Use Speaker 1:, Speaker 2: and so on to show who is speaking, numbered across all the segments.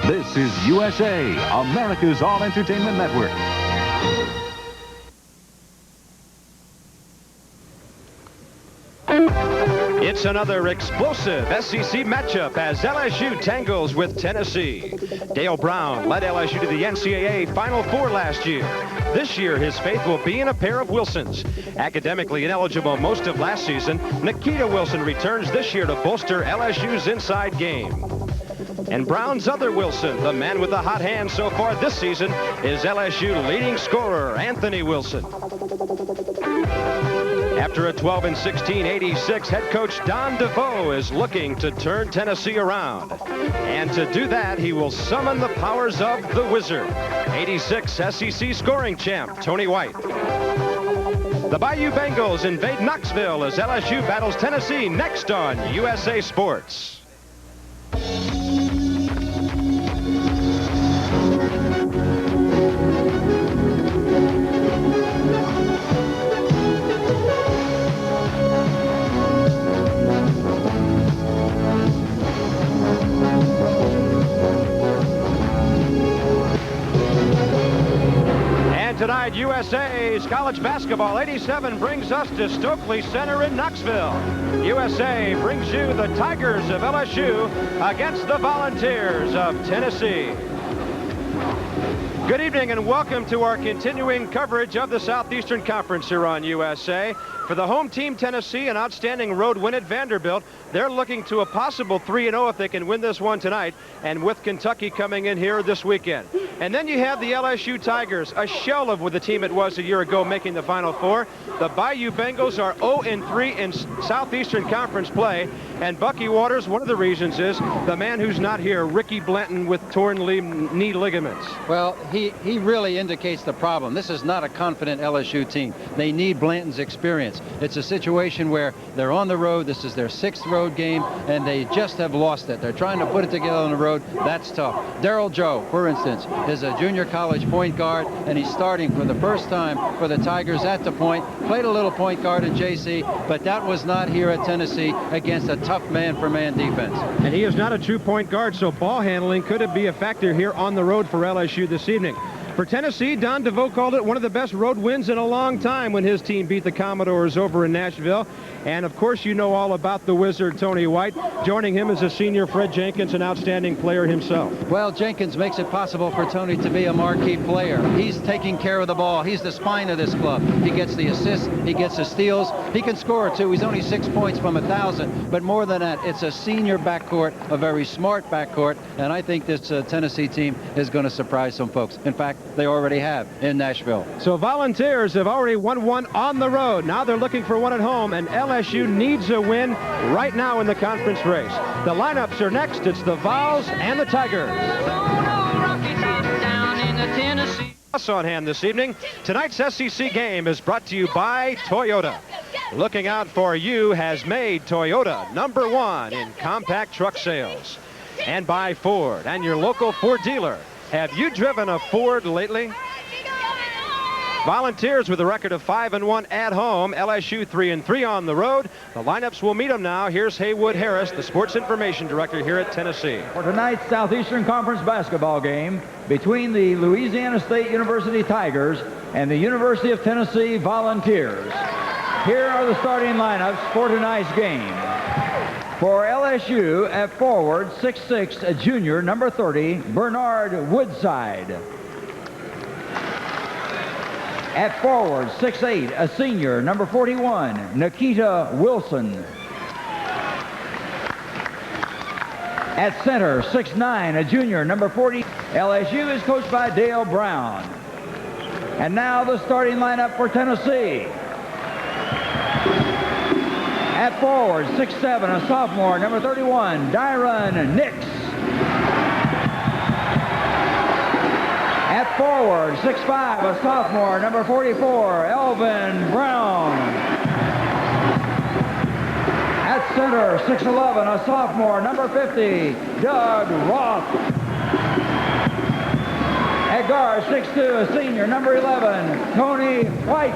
Speaker 1: This is USA, America's all-entertainment network.
Speaker 2: It's another explosive SEC matchup as LSU tangles with Tennessee. Dale Brown led LSU to the NCAA Final Four last year. This year, his faith will be in a pair of Wilsons. Academically ineligible most of last season, Nikita Wilson returns this year to bolster LSU's inside game. And Brown's other Wilson, the man with the hot hand so far this season, is LSU leading scorer Anthony Wilson. After a 12-16 86, head coach Don DeVoe is looking to turn Tennessee around. And to do that, he will summon the powers of the Wizard, 86 SEC scoring champ Tony White. The Bayou Bengals invade Knoxville as LSU battles Tennessee next on USA Sports. Tonight, USA's college basketball 87 brings us to Stokely Center in Knoxville. USA brings you the Tigers of LSU against the Volunteers of Tennessee. Good evening and welcome to our continuing coverage of the Southeastern Conference here on USA. For the home team, Tennessee, an outstanding road win at Vanderbilt. They're looking to a possible 3-0 if they can win this one tonight, and with Kentucky coming in here this weekend. And then you have the LSU Tigers, a shell of what the team it was a year ago making the Final Four. The Bayou Bengals are 0-3 in Southeastern Conference play, and Bucky Waters, one of the reasons is the man who's not here, Ricky Blanton, with torn knee ligaments.
Speaker 3: Well, he really indicates the problem. This is not a confident LSU team. They need Blanton's experience. It's a situation where they're on the road. This is their 6th road game, and they just have lost it. They're trying to put it together on the road. That's tough. Darryl Joe, for instance, is a junior college point guard, and he's starting for the first time for the Tigers at the point. Played a little point guard at JC, but that was not here at Tennessee against a tough man-for-man defense.
Speaker 2: And he is not a true point guard, so ball handling could be a factor here on the road for LSU this evening. For Tennessee, Don DeVoe called it one of the best road wins in a long time when his team beat the Commodores over in Nashville. And, of course, you know all about the Wizard, Tony White. Joining him is a senior Fred Jenkins, an outstanding player himself.
Speaker 3: Well, Jenkins makes it possible for Tony to be a marquee player. He's taking care of the ball. He's the spine of this club. He gets the assists. He gets the steals. He can score, too. He's only 6 points from 1,000. But more than that, it's a senior backcourt, a very smart backcourt. And I think this Tennessee team is going to surprise some folks. In fact, they already have in Nashville.
Speaker 2: So Volunteers have already won one on the road. Now they're looking for one at home, and LSU needs a win right now in the conference race. The lineups are next. It's the Vols and the Tigers. Us on hand this evening. Tonight's SEC game is brought to you by Toyota. Looking out for you has made Toyota #1 in compact truck sales. And by Ford and your local Ford dealer. Have you driven a Ford lately? Volunteers with a record of 5-1 at home. LSU 3-3 on the road. The lineups will meet them now. Here's Haywood Harris, the sports information director here at Tennessee.
Speaker 4: For tonight's Southeastern Conference basketball game between the Louisiana State University Tigers and the University of Tennessee Volunteers. Here are the starting lineups for tonight's game. For LSU at forward, 6'6", a junior, number 30, Bernard Woodside. At forward, 6'8", a senior, number 41, Nikita Wilson. At center, 6'9", a junior, number 40. LSU is coached by Dale Brown. And now the starting lineup for Tennessee. At forward, 6'7", a sophomore, number 31, Dyron Nix. At forward, 6'5", a sophomore, number 44, Elvin Brown. At center, 6'11", a sophomore, number 50, Doug Roth. At guard, 6'2", a senior, number 11, Tony White.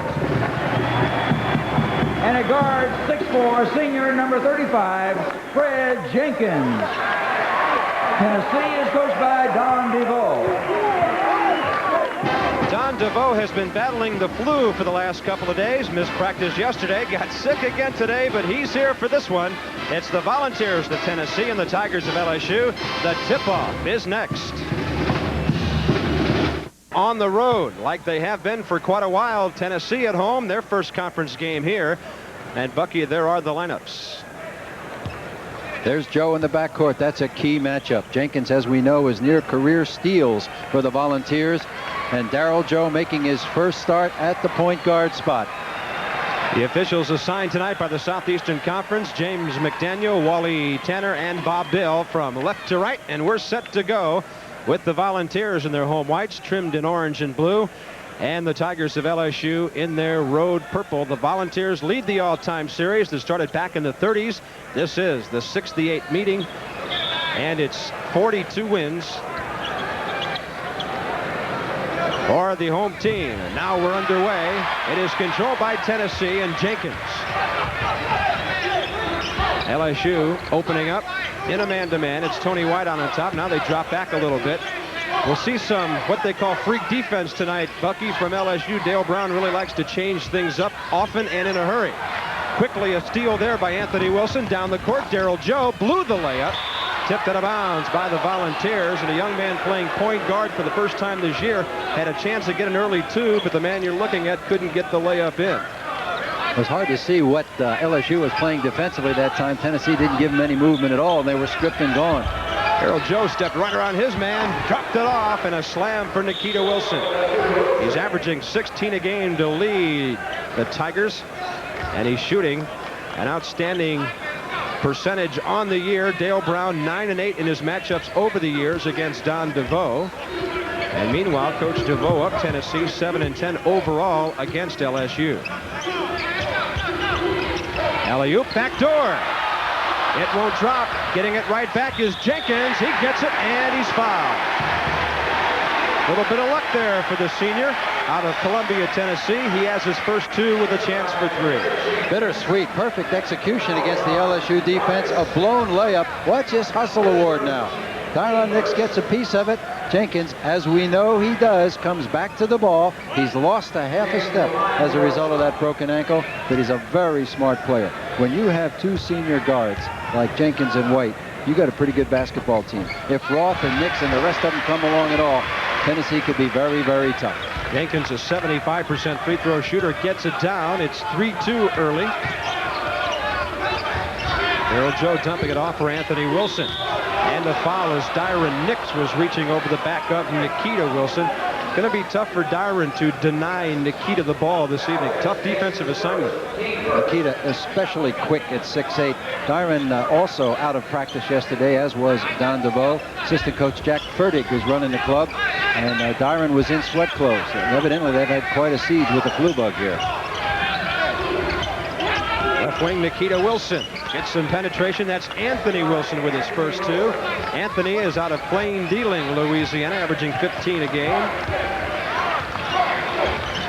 Speaker 4: And at guard, 6'4", senior, number 35, Fred Jenkins. Tennessee is coached by Don
Speaker 2: DeVoe has been battling the flu for the last couple of days. Missed practice yesterday, got sick again today, but he's here for this one. It's the Volunteers of Tennessee and the Tigers of LSU. The tip-off is next. On the road, like they have been for quite a while. Tennessee at home, their first conference game here. And Bucky, there are the lineups.
Speaker 3: There's Joe in the backcourt. That's a key matchup. Jenkins, as we know, is near career steals for the Volunteers. And Darryl Joe making his first start at the point guard spot.
Speaker 2: The officials assigned tonight by the Southeastern Conference: James McDaniel, Wally Tanner, and Bob Bill from left to right. And we're set to go with the Volunteers in their home whites, trimmed in orange and blue, and the Tigers of LSU in their road purple. The Volunteers lead the all-time series that started back in the 30s. This is the 68th meeting, and it's 42 wins for the home team. And now we're underway. It is controlled by Tennessee and Jenkins. LSU opening up in a man-to-man. It's Tony White on top. Now they drop back a little bit. We'll see some what they call freak defense tonight. Bucky, from LSU. Dale Brown really likes to change things up often and in a hurry. Quickly a steal there by Anthony Wilson. Down the court, Darryl Joe blew the layup. Tipped out of bounds by the Volunteers, and a young man playing point guard for the first time this year had a chance to get an early two, but the man you're looking at couldn't get the layup in.
Speaker 3: It was hard to see what LSU was playing defensively that time. Tennessee didn't give them any movement at all, and they were stripped and gone.
Speaker 2: Darryl Joe stepped right around his man, dropped it off, and a slam for Nikita Wilson. He's averaging 16 a game to lead the Tigers, and he's shooting an outstanding percentage on the year. Dale Brown 9-8 in his matchups over the years against Don DeVoe. And meanwhile, Coach DeVoe up Tennessee 7-10 overall against LSU. Alley-oop, back door. It won't drop. Getting it right back is Jenkins. He gets it, and he's fouled. A little bit of luck there for the senior out of Columbia, Tennessee. He has his first two with a chance for three.
Speaker 3: Bittersweet. Perfect execution against the LSU defense. A blown layup. Watch his hustle award now. Dylan Nix gets a piece of it. Jenkins, as we know he does, comes back to the ball. He's lost a half a step as a result of that broken ankle, but he's a very smart player. When you have two senior guards like Jenkins and White, you got a pretty good basketball team. If Roth and Nix and the rest of them come along at all, Tennessee could be very, very tough.
Speaker 2: Jenkins, a 75% free throw shooter, gets it down. It's 3-2 early. Darryl Joe dumping it off for Anthony Wilson. And the foul as Dyron Nix was reaching over the back of Nikita Wilson. Going to be tough for Dyron to deny Nikita the ball this evening. Tough defensive assignment.
Speaker 3: Nikita especially quick at 6'8". Dyron also out of practice yesterday, as was Don DeVoe. Assistant coach Jack Fertig was running the club, and Dyron was in sweat clothes. And evidently they've had quite a siege with the flu bug here.
Speaker 2: Left wing Nikita Wilson gets some penetration. That's Anthony Wilson with his first two. Anthony is out of Plain Dealing, Louisiana, averaging 15 a game.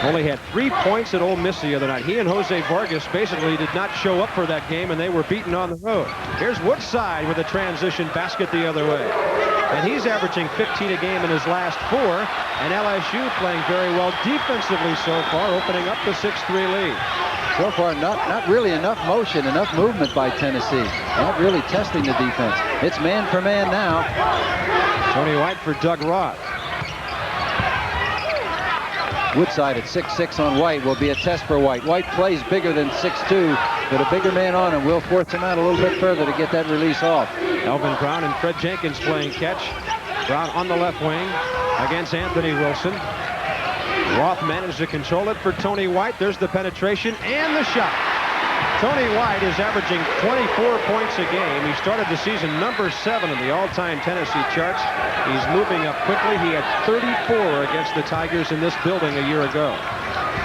Speaker 2: Only had 3 points at Ole Miss the other night. He and Jose Vargas basically did not show up for that game, and they were beaten on the road. Here's Woodside with a transition basket the other way. And he's averaging 15 a game in his last 4. And LSU playing very well defensively so far, opening up the 6-3 lead.
Speaker 3: So far, not really enough motion, enough movement by Tennessee. Not really testing the defense. It's man for man now.
Speaker 2: Tony White for Doug Roth.
Speaker 3: Woodside at 6'6" on White will be a test for White. White plays bigger than 6'2", but a bigger man on him will force him out a little bit further to get that release off.
Speaker 2: Elvin Brown and Fred Jenkins playing catch. Brown on the left wing against Anthony Wilson. Roth managed to control it for Tony White. There's the penetration and the shot. Tony White is averaging 24 points a game. He started the season number 7 in the all-time Tennessee charts. He's moving up quickly. He had 34 against the Tigers in this building a year ago.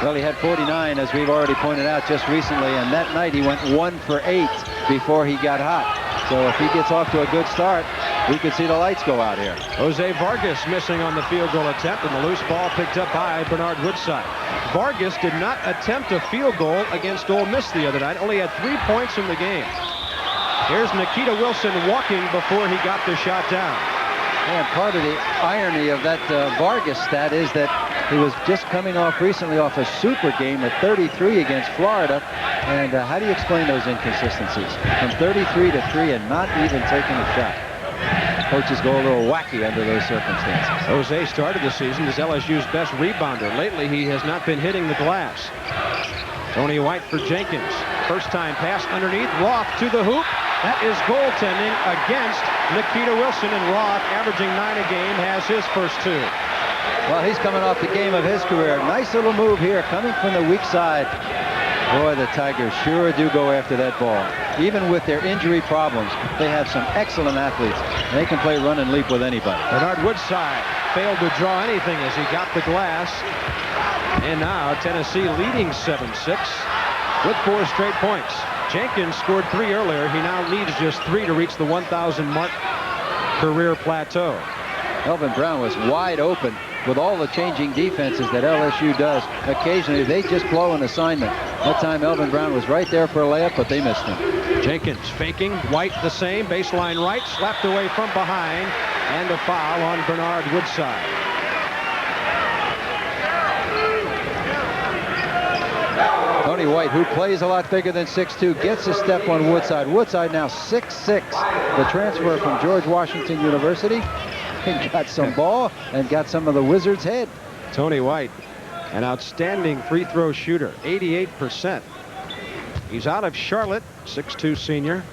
Speaker 3: Well, he had 49, as we've already pointed out just recently, and that night he went 1 for 8 before he got hot. So if he gets off to a good start, we could see the lights go out here.
Speaker 2: Jose Vargas missing on the field goal attempt, and the loose ball picked up by Bernard Woodside. Vargas did not attempt a field goal against Ole Miss the other night. Only had 3 points in the game. Here's Nikita Wilson walking before he got the shot down.
Speaker 3: And part of the irony of that Vargas stat is that He was just coming off recently off a super game at 33 against Florida. And how do you explain those inconsistencies? From 33 to 3 and not even taking a shot. Coaches go a little wacky under those circumstances.
Speaker 2: Jose started the season as LSU's best rebounder. Lately, he has not been hitting the glass. Tony White for Jenkins. First time pass underneath. Roth to the hoop. That is goaltending against Nikita Wilson, and Roth, averaging 9 a game, has his first 2.
Speaker 3: Well, he's coming off the game of his career. Nice little move here, coming from the weak side. Boy, the Tigers sure do go after that ball. Even with their injury problems, they have some excellent athletes. They can play run and leap with anybody.
Speaker 2: Bernard Woodside failed to draw anything as he got the glass. And now Tennessee leading 7-6 with 4 straight points. Jenkins scored 3 earlier. He now needs just 3 to reach the 1,000 mark career plateau.
Speaker 3: Elvin Brown was wide open with all the changing defenses that LSU does. Occasionally, they just blow an assignment. That time, Elvin Brown was right there for a layup, but they missed him.
Speaker 2: Jenkins faking. White the same. Baseline right. Slapped away from behind. And a foul on Bernard Woodside.
Speaker 3: Tony White, who plays a lot bigger than 6'2", gets a step on Woodside. Woodside now 6'6", the transfer from George Washington University. He got some ball and got some of the Wizards' head.
Speaker 2: Tony White, an outstanding free throw shooter, 88%. He's out of Charlotte, 6'2" senior.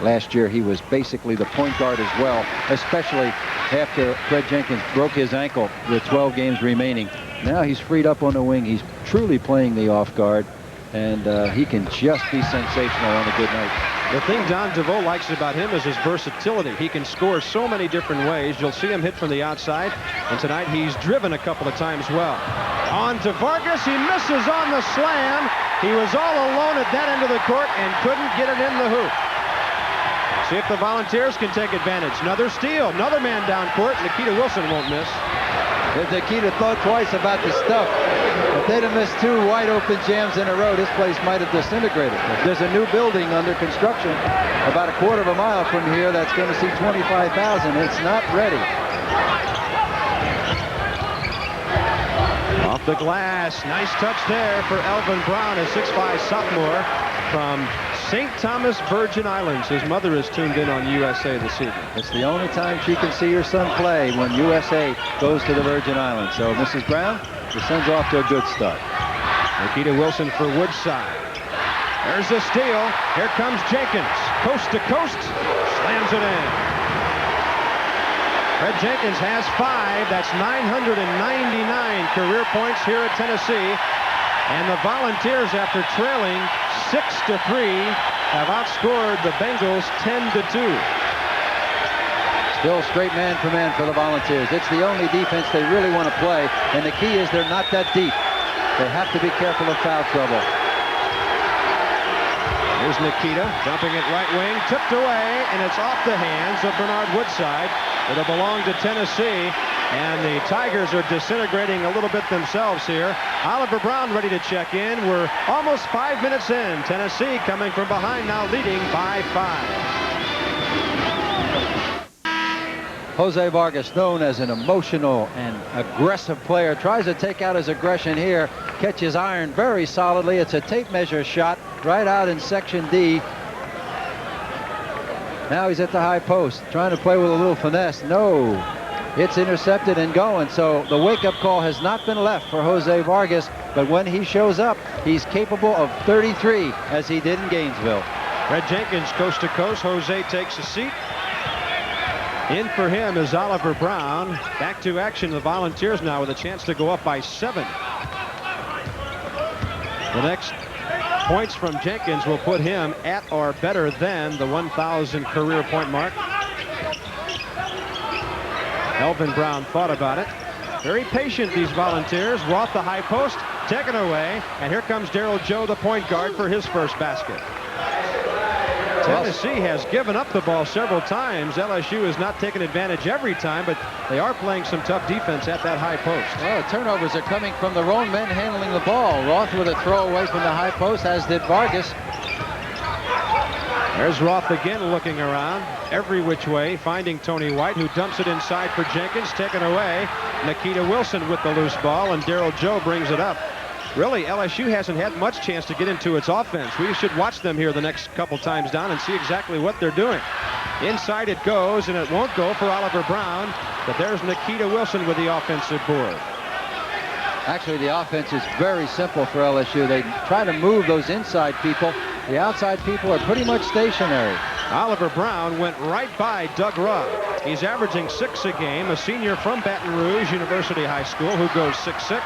Speaker 3: Last year, he was basically the point guard as well, especially after Fred Jenkins broke his ankle with 12 games remaining. Now he's freed up on the wing. He's truly playing the off guard, and he can just be sensational on a good night.
Speaker 2: The thing Don DeVoe likes about him is his versatility. He can score so many different ways. You'll see him hit from the outside, and tonight he's driven a couple of times well. On to Vargas. He misses on the slam. He was all alone at that end of the court and couldn't get it in the hoop. See if the Volunteers can take advantage. Another steal. Another man down court. Nikita Wilson won't miss.
Speaker 3: If Nikita thought twice about the stuff, if they'd have missed 2 wide open jams in a row, this place might have disintegrated. There's a new building under construction about a quarter of a mile from here that's going to see 25,000. It's not ready.
Speaker 2: Off the glass. Nice touch there for Elvin Brown, a 6'5" sophomore from St. Thomas, Virgin Islands. His mother is tuned in on USA this evening.
Speaker 3: It's the only time she can see her son play, when USA goes to the Virgin Islands. So, Mrs. Brown, your son's off to a good start.
Speaker 2: Nikita Wilson for Woodside. There's a steal. Here comes Jenkins. Coast to coast. Slams it in. Fred Jenkins has 5. That's 999 career points here at Tennessee. And the Volunteers, after trailing 6-3, have outscored the Bengals 10-2.
Speaker 3: Still straight man-for-man for the Volunteers. It's the only defense they really want to play, and the key is they're not that deep. They have to be careful of foul trouble.
Speaker 2: Here's Nikita dumping it right wing, tipped away, and it's off the hands of Bernard Woodside. It'll belong to Tennessee, and the Tigers are disintegrating a little bit themselves here. Oliver Brown ready to check in. We're almost 5 minutes in. Tennessee coming from behind now, leading by 5.
Speaker 3: Jose Vargas, known as an emotional and aggressive player, tries to take out his aggression here, catches iron very solidly. It's a tape measure shot right out in section D. Now he's at the high post, trying to play with a little finesse. No, it's intercepted and going. So the wake-up call has not been left for Jose Vargas, but when he shows up, he's capable of 33, as he did in Gainesville.
Speaker 2: Fred Jenkins coast to coast. Jose takes a seat. In for him is Oliver Brown. Back to action, the Volunteers now with a chance to go up by 7. The next points from Jenkins will put him at or better than the 1,000 career point mark. Elvin Brown thought about it. Very patient, these Volunteers. Roth the high post, taken away, and here comes Darryl Joe, the point guard, for his first basket. Tennessee has given up the ball several times. LSU has not taken advantage every time, but they are playing some tough defense at that high post.
Speaker 3: Well, the turnovers are coming from the wrong men handling the ball. Roth with a throw away from the high post, as did Vargas.
Speaker 2: There's Roth again looking around every which way, finding Tony White, who dumps it inside for Jenkins, taken away. Nikita Wilson with the loose ball, and Darryl Joe brings it up. Really, LSU hasn't had much chance to get into its offense. We should watch them here the next couple times down and see exactly what they're doing. Inside it goes, and it won't go for Oliver Brown, but there's Nikita Wilson with the offensive board.
Speaker 3: Actually, the offense is very simple for LSU. They try to move those inside people. The outside people are pretty much stationary.
Speaker 2: Oliver Brown went right by Doug Roth. He's averaging 6 a game, a senior from Baton Rouge University High School who goes 6'6".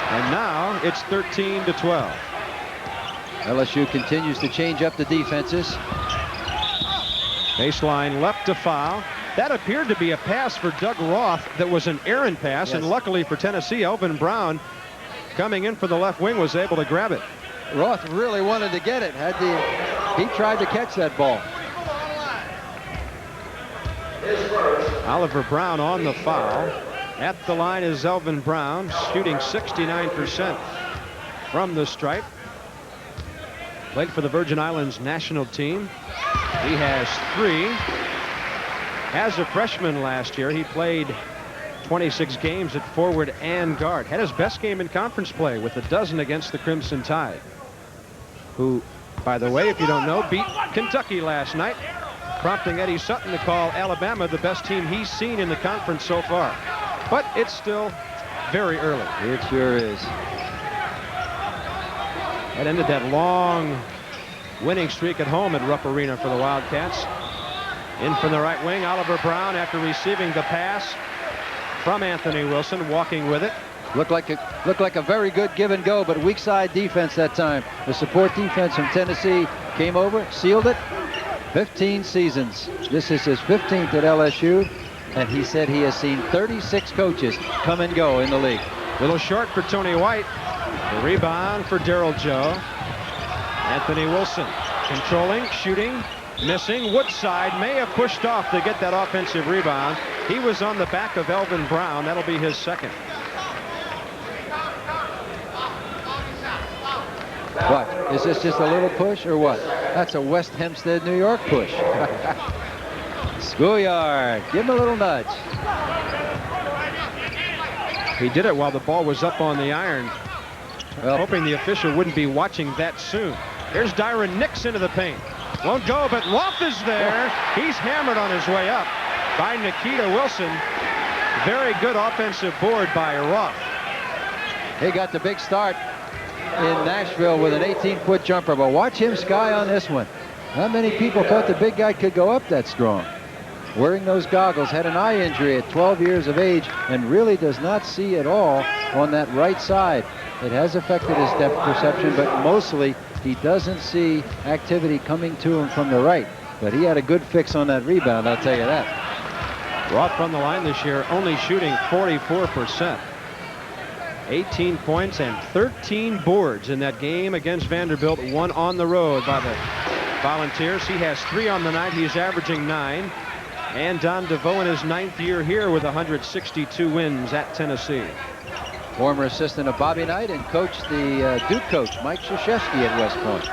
Speaker 2: And now it's 13-12.
Speaker 3: LSU continues to change up the defenses.
Speaker 2: Baseline left to foul. That appeared to be a pass for Doug Roth that was an errant pass, yes. And luckily for Tennessee, Elvin Brown, coming in for the left wing, was able to grab it.
Speaker 3: Roth really wanted to get it. He tried to catch that ball.
Speaker 2: Oliver Brown on the foul. At the line is Elvin Brown, shooting 69% from the stripe. Played for the Virgin Islands national team. He has 3. As a freshman last year, he played 26 games at forward and guard. Had his best game in conference play with a dozen against the Crimson Tide, who, by the way, if you don't know, beat Kentucky last night, prompting Eddie Sutton to call Alabama the best team he's seen in the conference so far. But it's still very early.
Speaker 3: It sure is.
Speaker 2: That ended that long winning streak at home at Rupp Arena for the Wildcats. In from the right wing, Oliver Brown, after receiving the pass from Anthony Wilson, walking with it.
Speaker 3: Looked like a very good give and go, but weak side defense that time. The support defense from Tennessee came over, sealed it. 15 seasons. This is his 15th at LSU, and he said he has seen 36 coaches come and go in the league.
Speaker 2: Little short for Tony White. The rebound for Darryl Joe. Anthony Wilson controlling, shooting, missing. Woodside may have pushed off to get that offensive rebound. He was on the back of Elvin Brown. That'll be his second.
Speaker 3: What? Is this just a little push or what? That's a West Hempstead, New York push. Schoolyard, give him a little nudge.
Speaker 2: He did it while the ball was up on the iron, hoping the official wouldn't be watching that soon. Here's Dyron Nix into the paint. Won't go, but Roth is there. He's hammered on his way up by Nikita Wilson. Very good offensive board by Roth.
Speaker 3: He got the big start in Nashville with an 18-foot jumper, but watch him sky on this one. Not many people thought the big guy could go up that strong. Wearing those goggles, had an eye injury at 12 years of age, and really does not see at all on that right side. It has affected his depth perception, but mostly he doesn't see activity coming to him from the right. But he had a good fix on that rebound, I'll tell you that.
Speaker 2: Roth from the line this year, only shooting 44%. 18 points and 13 boards in that game against Vanderbilt. 1 on the road by the Volunteers. He has 3 on the night. He's averaging 9. And Don DeVoe in his 9th year here with 162 wins at Tennessee.
Speaker 3: Former assistant of Bobby Knight and coached the Duke coach, Mike Krzyzewski, at West Point.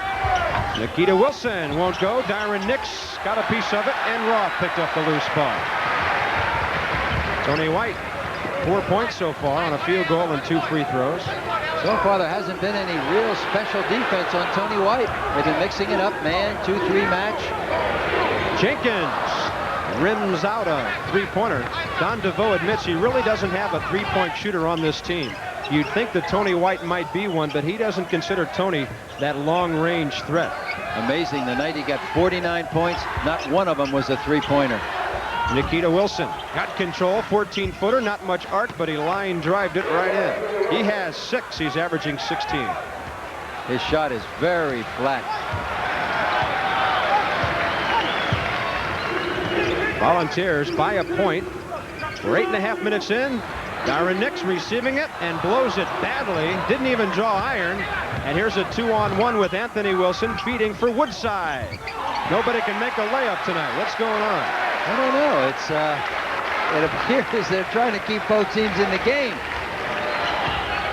Speaker 2: Nikita Wilson won't go. Dyron Nix got a piece of it, and Roth picked up the loose ball. Tony White, 4 points so far on a field goal and 2 free throws.
Speaker 3: So far, there hasn't been any real special defense on Tony White. They've been mixing it up, man, 2-3 match.
Speaker 2: Jenkins rims out a three-pointer. Don DeVoe admits he really doesn't have a three-point shooter on this team. You'd think that Tony White might be one, but he doesn't consider Tony that long-range threat.
Speaker 3: Amazing. The night he got 49 points, not one of them was a three-pointer.
Speaker 2: Nikita Wilson got control, 14-footer, not much arc, but he line drived it right in. He has 6. He's averaging 16.
Speaker 3: His shot is very flat.
Speaker 2: Volunteers by a point. We're 8.5 minutes in. Dyron Nix receiving it and blows it badly. Didn't even draw iron. And here's a 2-on-1 with Anthony Wilson feeding for Woodside. Nobody can make a layup tonight. What's going on?
Speaker 3: I don't know. It appears they're trying to keep both teams in the game.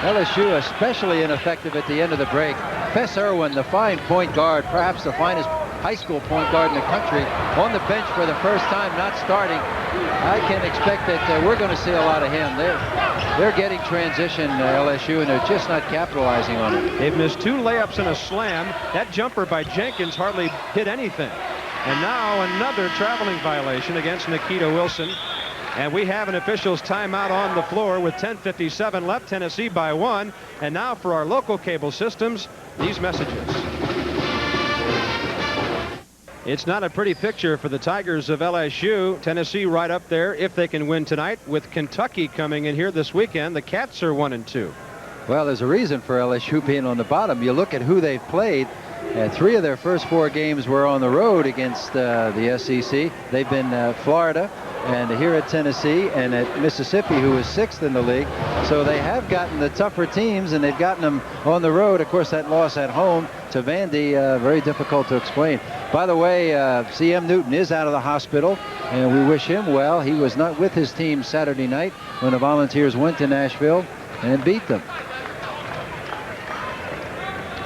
Speaker 3: LSU especially ineffective at the end of the break. Fess Irwin, the fine point guard, perhaps the finest high school point guard in the country, on the bench for the first time, not starting. I can expect that we're going to see a lot of him. They're getting transition, LSU, and they're just not capitalizing on it.
Speaker 2: They've missed 2 layups and a slam. That jumper by Jenkins hardly hit anything. And now another traveling violation against Nikita Wilson. And we have an official's timeout on the floor with 10:57 left. Tennessee by 1. And now for our local cable systems, these messages. It's not a pretty picture for the Tigers of LSU. Tennessee right up there if they can win tonight, with Kentucky coming in here this weekend. The Cats are 1-2.
Speaker 3: Well, there's a reason for LSU being on the bottom. You look at who they've played. 3 of their first 4 games were on the road against the SEC. They've been Florida, and here at Tennessee, and at Mississippi, who is 6th in the league. So they have gotten the tougher teams, and they've gotten them on the road. Of course, that loss at home to Vandy, very difficult to explain. By the way, C.M. Newton is out of the hospital, and we wish him well. He was not with his team Saturday night when the Volunteers went to Nashville and beat them.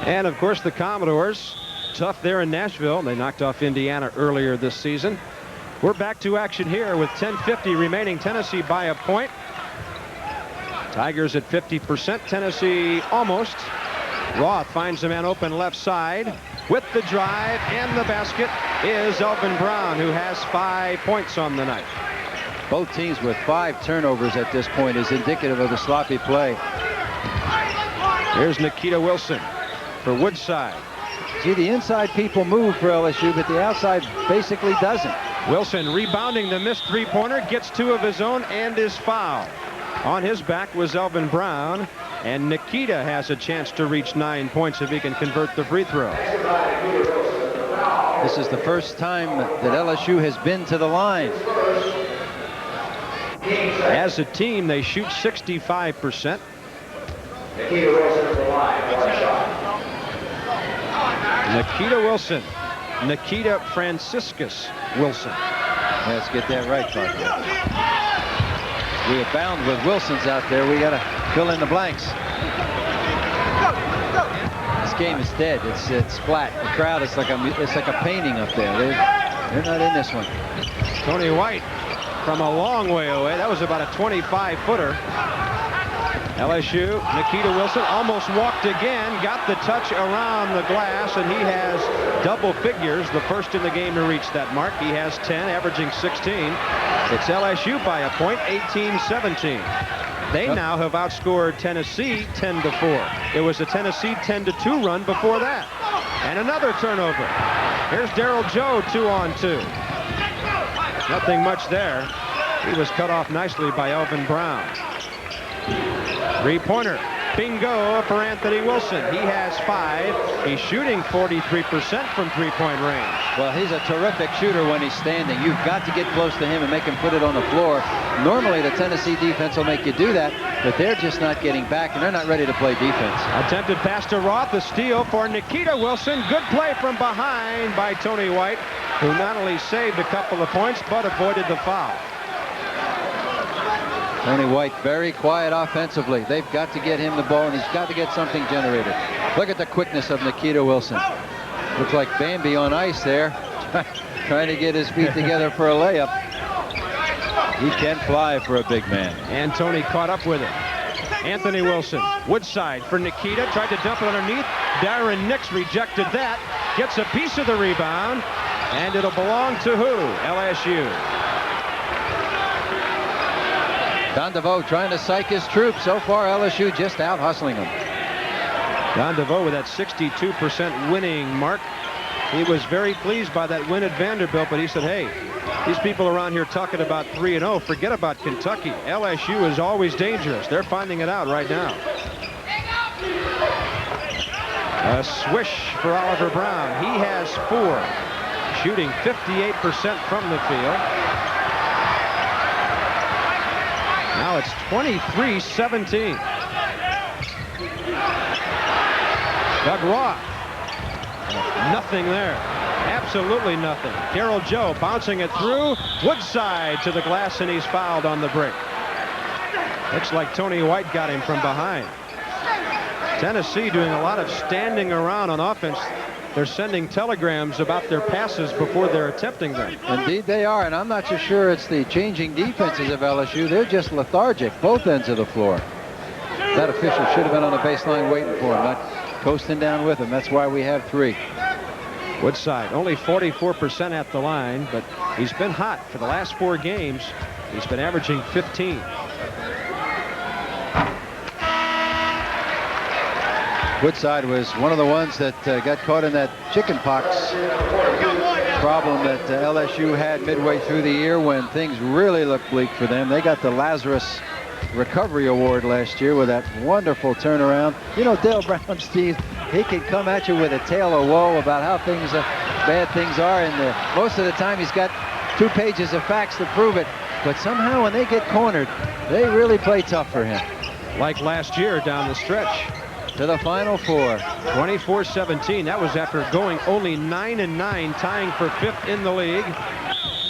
Speaker 2: And of course, the Commodores, tough there in Nashville. They knocked off Indiana earlier this season. We're back to action here with 10:50 remaining. Tennessee by a point. Tigers at 50%. Tennessee almost. Roth finds a man open left side with the drive, and the basket is Elvin Brown, who has 5 points on the night.
Speaker 3: Both teams with 5 turnovers at this point is indicative of the sloppy play.
Speaker 2: Here's Nikita Wilson for Woodside.
Speaker 3: See, the inside people move for LSU, but the outside basically doesn't.
Speaker 2: Wilson rebounding the missed 3-pointer, gets 2 of his own and is fouled. On his back was Elvin Brown, and Nikita has a chance to reach 9 points if he can convert the free throw.
Speaker 3: This is the first time that LSU has been to the line.
Speaker 2: As a team, they shoot 65%.
Speaker 4: Nikita Wilson to the line. One shot.
Speaker 2: Nikita Wilson. Nikita Franciscus Wilson.
Speaker 3: Let's get that right, Parker. We abound with Wilsons out there. We got to fill in the blanks. This game is dead. It's flat. The crowd is like a painting up there. They're not in this one.
Speaker 2: Tony White from a long way away. That was about a 25-footer. LSU, Nikita Wilson almost walked again, got the touch around the glass, and he has double figures, the first in the game to reach that mark. He has 10, averaging 16. It's LSU by a point, 18-17. They now have outscored Tennessee 10-4. It was a Tennessee 10-2 run before that. And another turnover. Here's Daryl Joe, 2-on-2. Nothing much there. He was cut off nicely by Elvin Brown. 3-pointer. Bingo for Anthony Wilson. He has 5. He's shooting 43% from 3-point range.
Speaker 3: Well, he's a terrific shooter when he's standing. You've got to get close to him and make him put it on the floor. Normally, the Tennessee defense will make you do that, but they're just not getting back, and they're not ready to play defense.
Speaker 2: Attempted pass to Roth, a steal for Nikita Wilson. Good play from behind by Tony White, who not only saved a couple of points, but avoided the foul.
Speaker 3: Tony White very quiet offensively. They've got to get him the ball, and he's got to get something generated. Look at the quickness of Nikita Wilson. Looks like Bambi on ice there, trying to get his feet together for a layup. He can fly for a big man.
Speaker 2: And Tony caught up with it. Anthony Wilson, Woodside for Nikita, tried to dump it underneath. Darren Nix rejected that, gets a piece of the rebound, and it'll belong to who? LSU.
Speaker 3: Don DeVoe trying to psych his troops. So far, LSU just out hustling them.
Speaker 2: Don DeVoe with that 62% winning mark. He was very pleased by that win at Vanderbilt, but he said, hey, these people around here talking about 3-0, forget about Kentucky. LSU is always dangerous. They're finding it out right now. A swish for Oliver Brown. He has 4, shooting 58% from the field. Now it's 23-17. Doug Roth. Nothing there. Absolutely nothing. Daryl Joe bouncing it through. Woodside to the glass, and he's fouled on the break. Looks like Tony White got him from behind. Tennessee doing a lot of standing around on offense. They're sending telegrams about their passes before they're attempting them.
Speaker 3: Indeed they are, and I'm not so sure it's the changing defenses of LSU. They're just lethargic, both ends of the floor. That official should have been on the baseline waiting for him, not coasting down with him. That's why we have 3.
Speaker 2: Woodside only 44% at the line, but he's been hot for the last 4 games. He's been averaging 15.
Speaker 3: Woodside was one of the ones that got caught in that chicken pox problem that LSU had midway through the year when things really looked bleak for them. They got the Lazarus Recovery Award last year with that wonderful turnaround. You know, Dale Brown, Steve, he can come at you with a tale of woe about how things bad things are, and most of the time he's got 2 pages of facts to prove it. But somehow when they get cornered, they really play tough for him.
Speaker 2: Like last year down the stretch.
Speaker 3: To the Final Four.
Speaker 2: 24-17. That was after going only 9-9, tying for 5th in the league.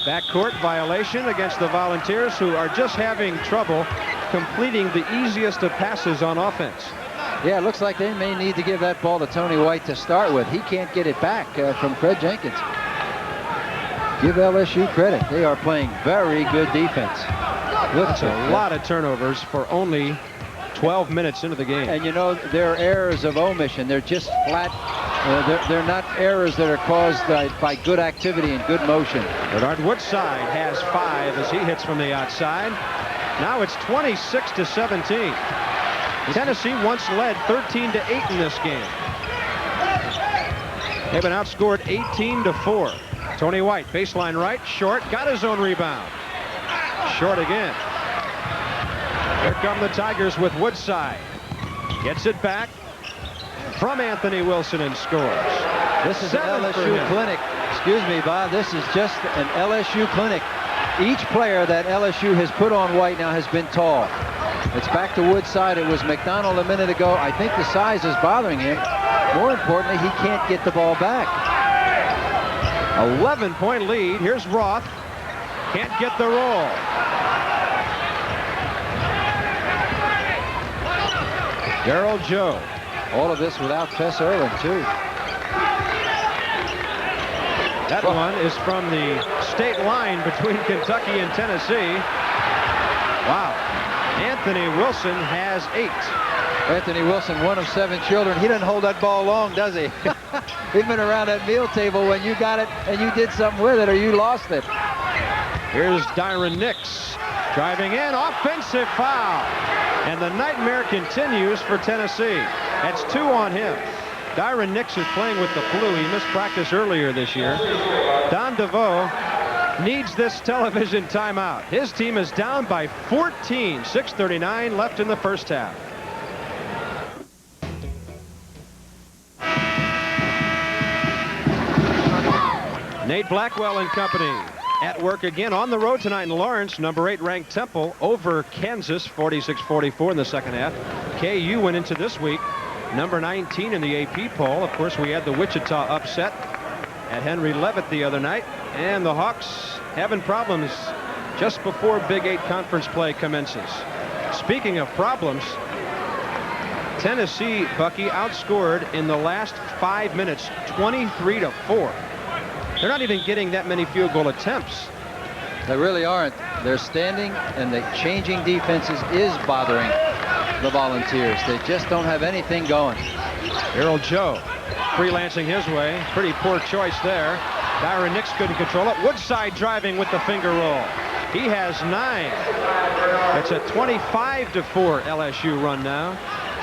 Speaker 2: Backcourt violation against the Volunteers, who are just having trouble completing the easiest of passes on offense.
Speaker 3: Yeah, it looks like they may need to give that ball to Tony White to start with. He can't get it back from Fred Jenkins. Give LSU credit. They are playing very good defense.
Speaker 2: That's a lot of turnovers for only 12 minutes into the game.
Speaker 3: And you know, they're errors of omission. They're just flat. They're not errors that are caused by good activity and good motion.
Speaker 2: Bernard Woodside has 5 as he hits from the outside. Now it's 26-17. Tennessee once led 13-8 in this game. They've been outscored 18-4. Tony White, baseline right, short, got his own rebound. Short again. Here come the Tigers with Woodside. Gets it back from Anthony Wilson and scores.
Speaker 3: This is an LSU clinic. Excuse me, Bob. This is just an LSU clinic. Each player that LSU has put on White now has been tall. It's back to Woodside. It was McDonald a minute ago. I think the size is bothering him. More importantly, he can't get the ball back.
Speaker 2: 11-point lead. Here's Roth. Can't get the roll. Darrell Joe.
Speaker 3: All of this without Fess Erlin, too.
Speaker 2: That one is from the state line between Kentucky and Tennessee. Wow. Anthony Wilson has 8.
Speaker 3: Anthony Wilson, one of 7 children. He doesn't hold that ball long, does he? He's been around that meal table when you got it and you did something with it or you lost it.
Speaker 2: Here's Dyron Nix driving in. Offensive foul. And the nightmare continues for Tennessee. That's 2 on him. Dyron Nix is playing with the flu. He missed practice earlier this year. Don DeVoe needs this television timeout. His team is down by 14. 6:39 left in the first half. Nate Blackwell and company at work again on the road tonight in Lawrence. Number 8 ranked Temple over Kansas 46-44 in the second half. KU went into this week number 19 in the AP poll. Of course, we had the Wichita upset at Henry Leavitt the other night, and the Hawks having problems just before Big 8 conference play commences. Speaking of problems, Tennessee, Bucky, outscored in the last 5 minutes 23-4. They're not even getting that many field goal attempts.
Speaker 3: They really aren't. They're standing, and the changing defenses is bothering the Volunteers. They just don't have anything going.
Speaker 2: Darrell Joe freelancing his way. Pretty poor choice there. Dyron Nix couldn't control it. Woodside driving with the finger roll. He has 9. It's a 25-4 LSU run now.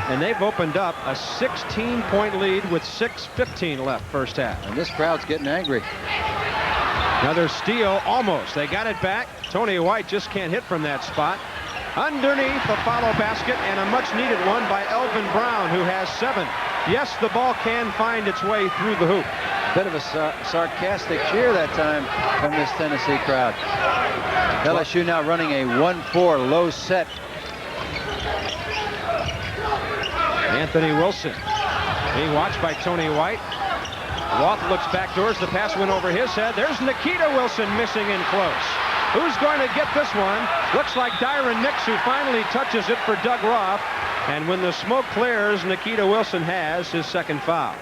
Speaker 2: And they've opened up a 16-point lead with 6:15 left first half.
Speaker 3: And this crowd's getting angry.
Speaker 2: Another steal, almost. They got it back. Tony White just can't hit from that spot. Underneath the follow basket, and a much-needed one by Elvin Brown, who has 7. Yes, the ball can find its way through the hoop.
Speaker 3: Bit of a sarcastic cheer that time from this Tennessee crowd. LSU now running a 1-4 low set.
Speaker 2: Anthony Wilson being watched by Tony White. Roth looks back doors. The pass went over his head. There's Nikita Wilson missing in close. Who's going to get this one? Looks like Dyron Nix, who finally touches it for Doug Roth. And when the smoke clears, Nikita Wilson has his second foul.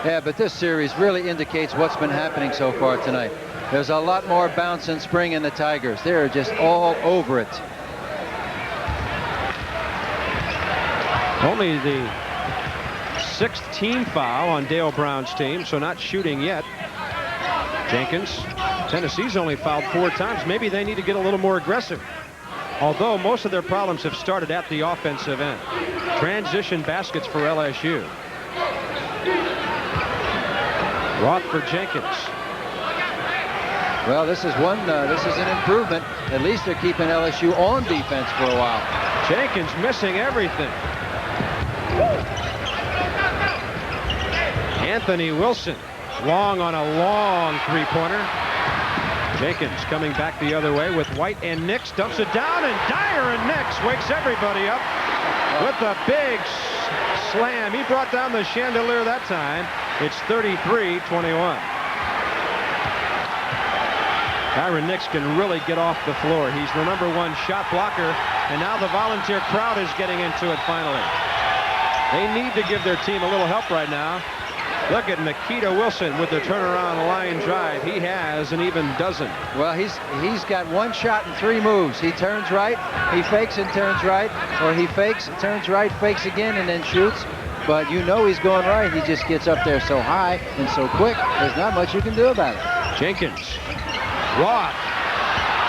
Speaker 3: Yeah, but this series really indicates what's been happening so far tonight. There's a lot more bounce and spring in the Tigers. They're just all over it.
Speaker 2: Only the 6th team foul on Dale Brown's team, so not shooting yet. Jenkins, Tennessee's only fouled 4 times. Maybe they need to get a little more aggressive. Although most of their problems have started at the offensive end. Transition baskets for LSU. Roth for Jenkins.
Speaker 3: Well, this is an improvement. At least they're keeping LSU on defense for a while.
Speaker 2: Jenkins missing everything. Anthony Wilson, long on a long 3-pointer. Jenkins coming back the other way with White and Nix, dumps it down, and Dyer and Nix wakes everybody up with a big slam. He brought down the chandelier that time. It's 33-21. Tyron Nix can really get off the floor. He's the #1 shot blocker, and now the Volunteer crowd is getting into it finally. They need to give their team a little help right now. Look at Nikita Wilson with the turnaround line drive. He has an even dozen.
Speaker 3: Well, he's got 1 shot and 3 moves. He turns right, he fakes and turns right, or he fakes, turns right, fakes again, and then shoots. But you know he's going right. He just gets up there so high and so quick. There's not much you can do about it.
Speaker 2: Jenkins. Roth.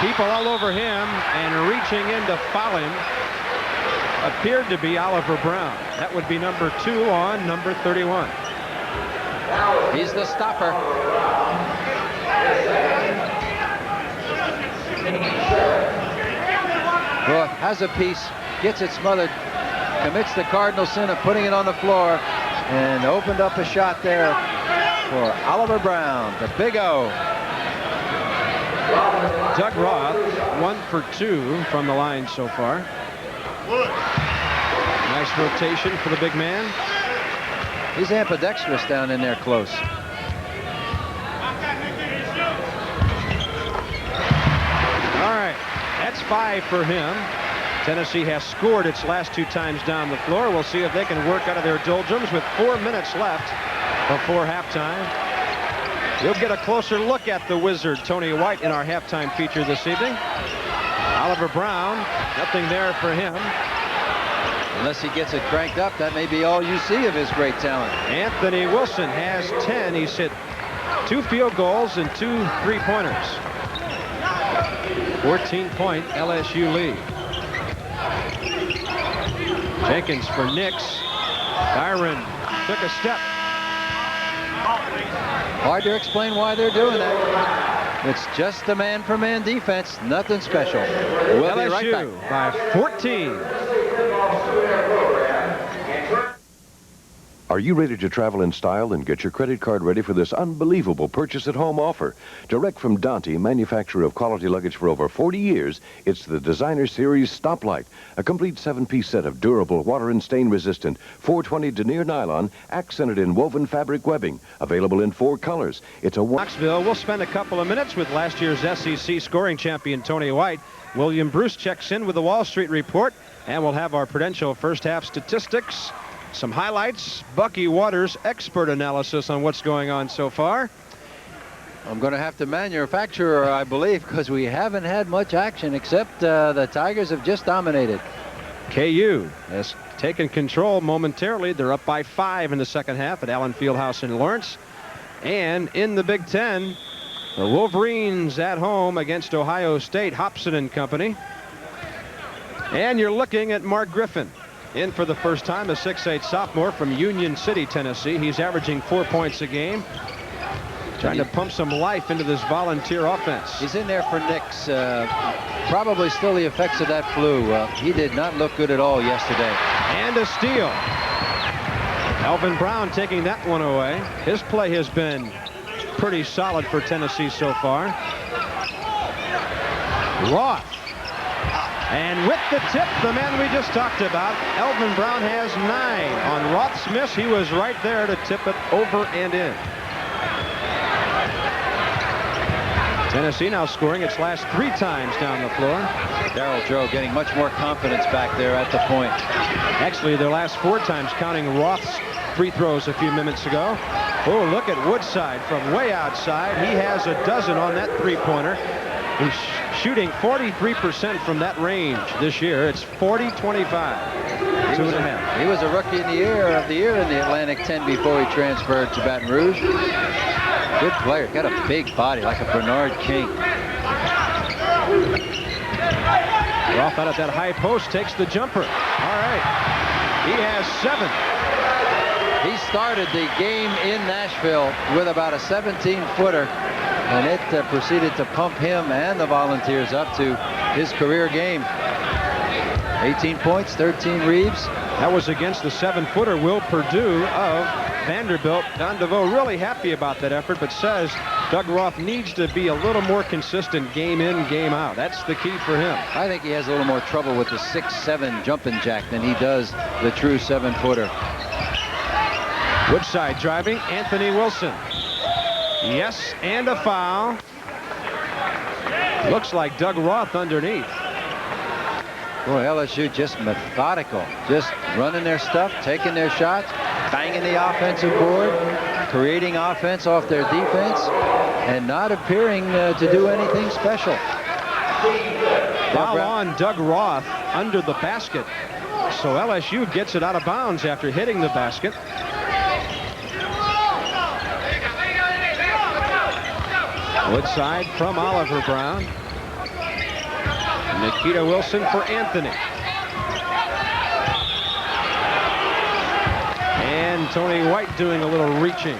Speaker 2: People all over him, and reaching in to foul him appeared to be Oliver Brown. That would be #2 on number 31.
Speaker 3: He's the stopper. Roth has a piece, gets it smothered, commits the cardinal sin of putting it on the floor, and opened up a shot there for Oliver Brown, the Big O.
Speaker 2: Doug Roth, 1 for 2 from the line so far. Nice rotation for the big man.
Speaker 3: He's ambidextrous down in there close.
Speaker 2: All right, that's 5 for him. Tennessee has scored its last 2 times down the floor. We'll see if they can work out of their doldrums with 4 minutes left before halftime. You'll get a closer look at the Wizard, Tony White, in our halftime feature this evening. Oliver Brown, nothing there for him.
Speaker 3: Unless he gets it cranked up, that may be all you see of his great talent.
Speaker 2: Anthony Wilson has 10. He's hit 2 field goals and 2 3-pointers. 14-point LSU lead. Jenkins for Nix. Byron took a step.
Speaker 3: Hard to explain why they're doing that. It's just a man-for-man defense, nothing special. We'll be right back.
Speaker 2: By 14.
Speaker 5: Are you ready to travel in style and get your credit card ready for this unbelievable purchase-at-home offer? Direct from Dante, manufacturer of quality luggage for over 40 years, it's the Designer Series Stoplight, a complete 7-piece set of durable, water and stain-resistant, 420 denier nylon, accented in woven fabric webbing, available in 4 colors. It's a
Speaker 2: Knoxville, we'll spend a couple of minutes with last year's SEC scoring champion Tony White. William Bruce checks in with the Wall Street Report, and we'll have our Prudential first-half statistics. Some highlights, Bucky Waters' expert analysis on what's going on so far.
Speaker 3: I'm going to have to manufacture, I believe, because we haven't had much action except the Tigers have just dominated.
Speaker 2: KU has taken control momentarily. They're up by 5 in the second half at Allen Fieldhouse in Lawrence. And in the Big Ten, the Wolverines at home against Ohio State, Hobson and company. And you're looking at Mark Griffin. In for the first time, a 6'8" sophomore from Union City, Tennessee. He's averaging 4 points a game. Trying to pump some life into this Volunteer offense.
Speaker 3: He's in there for Nix. Probably still the effects of that flu. He did not look good at all yesterday.
Speaker 2: And a steal. Alvin Brown taking that one away. His play has been pretty solid for Tennessee so far. Roth. And with the tip, the man we just talked about, Alvin Brown has 9. On Roth's miss, he was right there to tip it over and in. Tennessee now scoring its last 3 times down the floor.
Speaker 3: Darryl Joe getting much more confidence back there at the point.
Speaker 2: Actually, their last 4 times, counting Roth's free throws a few minutes ago. Oh, look at Woodside from way outside. He has a dozen on that three-pointer. He's shooting 43% from that range this year. It's 40-25.
Speaker 3: He was a rookie of the year in the Atlantic 10 before he transferred to Baton Rouge. Good player. Got a big body like a Bernard King.
Speaker 2: Roth out at that high post takes the jumper. All right. He has 7.
Speaker 3: He started the game in Nashville with about a 17-footer, and it proceeded to pump him and the Volunteers up to his career game. 18 points, 13 reaves.
Speaker 2: That was against the 7-footer Will Perdue of Vanderbilt. Don DeVoe really happy about that effort, but says Doug Roth needs to be a little more consistent game in, game out. That's the key for him.
Speaker 3: I think he has a little more trouble with the 6'7" jumping jack than he does the true 7-footer.
Speaker 2: Woodside driving, Anthony Wilson. Yes, and a foul. Looks like Doug Roth underneath.
Speaker 3: Boy, LSU just methodical, just running their stuff, taking their shots, banging the offensive board, creating offense off their defense, and not appearing to do anything special.
Speaker 2: Foul on Doug Roth under the basket. So LSU gets it out of bounds after hitting the basket. Woodside from Oliver Brown. Nikita Wilson for Anthony. And Tony White doing a little reaching.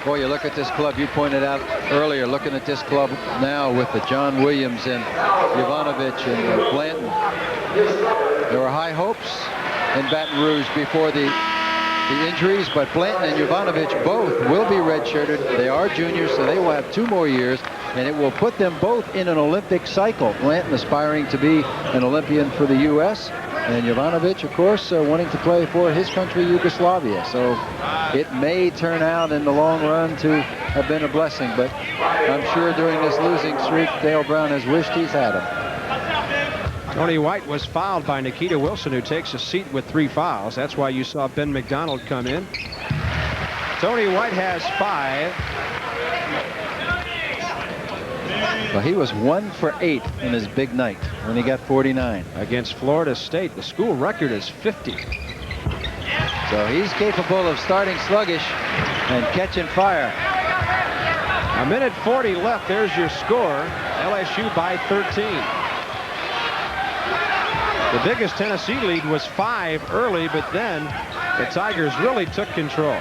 Speaker 3: Boy, you look at this club, you pointed out earlier, looking at this club now with the John Williams and Jovanovic and Blanton. There were high hopes in Baton Rouge before the injuries, but Blanton and Jovanovic both will be redshirted. They are juniors, so they will have 2 more years, and it will put them both in an Olympic cycle. Blanton aspiring to be an Olympian for the U.S., and Jovanovic, of course, wanting to play for his country, Yugoslavia. So it may turn out in the long run to have been a blessing, but I'm sure during this losing streak, Dale Brown has wished he's had him.
Speaker 2: Tony White was fouled by Nikita Wilson, who takes a seat with 3 fouls. That's why you saw Ben McDonald come in. Tony White has 5.
Speaker 3: Well, he was 1 for 8 in his big night when he got 49.
Speaker 2: Against Florida State, the school record is 50.
Speaker 3: So he's capable of starting sluggish and catching fire.
Speaker 2: 1:40 left. There's your score. LSU by 13. The biggest Tennessee lead was 5 early, but then the Tigers really took control.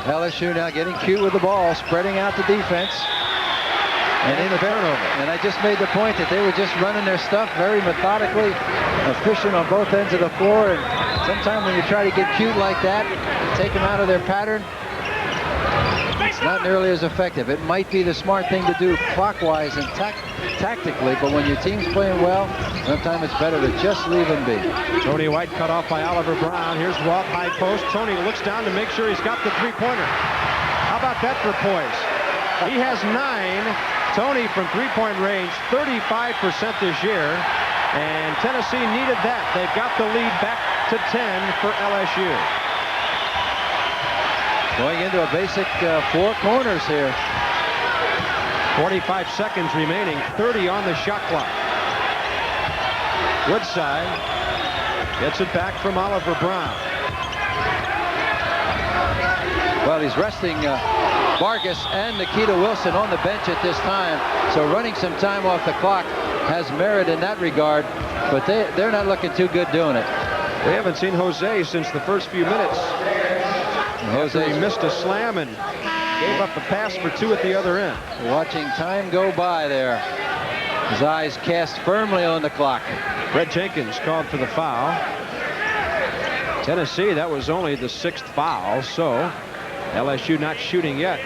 Speaker 3: LSU now getting cute with the ball, spreading out the defense. And in the turnover. And I just made the point that they were just running their stuff very methodically, efficient on both ends of the floor. And sometimes when you try to get cute like that, take them out of their pattern, it's not nearly as effective. It might be the smart thing to do clockwise and tactically, but when your team's playing well, sometimes it's better to just leave them be.
Speaker 2: Tony White cut off by Oliver Brown. Here's Roth, high post. Tony looks down to make sure he's got the 3-pointer. How about that for poise? He has 9. Tony from 3-point range, 35% this year. And Tennessee needed that. They got the lead back to 10 for LSU.
Speaker 3: Going into a basic 4 corners here.
Speaker 2: 45 seconds remaining, 30 on the shot clock. Woodside gets it back from Oliver Brown.
Speaker 3: Well, he's resting Vargas and Nikita Wilson on the bench at this time. So running some time off the clock has merit in that regard, but they're not looking too good doing it.
Speaker 2: We haven't seen Jose since the first few minutes. Jose missed a slam and gave up a pass for 2 at the other end.
Speaker 3: Watching time go by there. His eyes cast firmly on the clock.
Speaker 2: Brett Jenkins called for the foul. Tennessee, that was only the 6th foul, so LSU not shooting yet.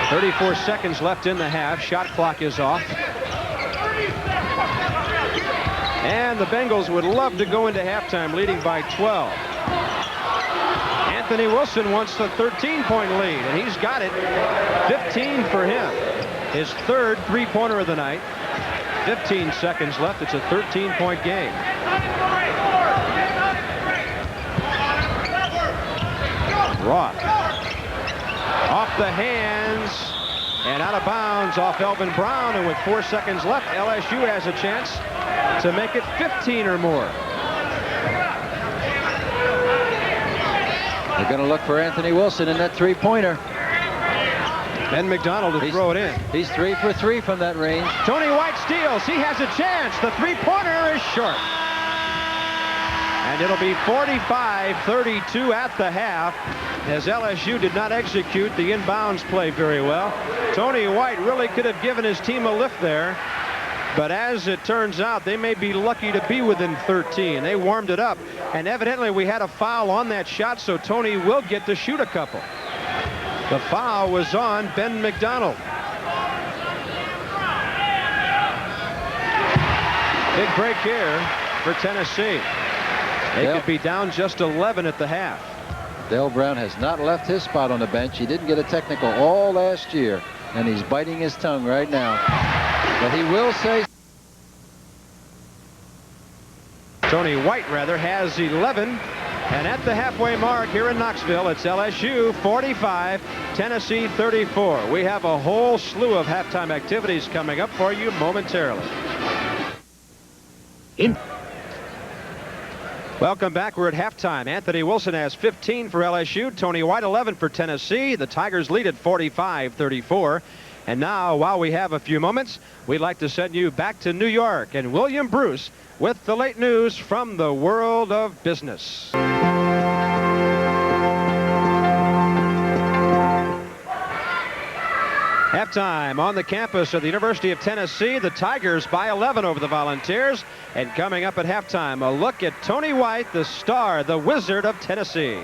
Speaker 2: 34 seconds left in the half. Shot clock is off. And the Bengals would love to go into halftime leading by 12. Anthony Wilson wants the 13-point lead, and he's got it. 15 for him. His third three-pointer of the night. 15 seconds left. It's a 13-point game. Roth. Off the hands and out of bounds off Elvin Brown. And with 4 seconds left, LSU has a chance to make it 15 or more.
Speaker 3: They're going to look for Anthony Wilson in that three-pointer.
Speaker 2: Ben McDonald to throw it in.
Speaker 3: He's 3 for 3 from that range.
Speaker 2: Tony White steals. He has a chance. The three-pointer is short. And it'll be 45-32 at the half, as LSU did not execute the inbounds play very well. Tony White really could have given his team a lift there. But as it turns out, they may be lucky to be within 13. They warmed it up. And evidently we had a foul on that shot, so Tony will get to shoot a couple. The foul was on Ben McDonald. Big break here for Tennessee. They could be down just 11 at the half.
Speaker 3: Dale Brown has not left his spot on the bench. He didn't get a technical all last year, and he's biting his tongue right now. But he will say.
Speaker 2: Tony White, rather, has 11. And at the halfway mark here in Knoxville, it's LSU 45, Tennessee 34. We have a whole slew of halftime activities coming up for you momentarily. Welcome back. We're at halftime. Anthony Wilson has 15 for LSU. Tony White 11 for Tennessee. The Tigers lead at 45-34. And now, while we have a few moments, we'd like to send you back to New York and William Bruce with the late news from the world of business. Halftime on the campus of the University of Tennessee. The Tigers by 11 over the Volunteers. And coming up at halftime, a look at Tony White, the star, the wizard of Tennessee.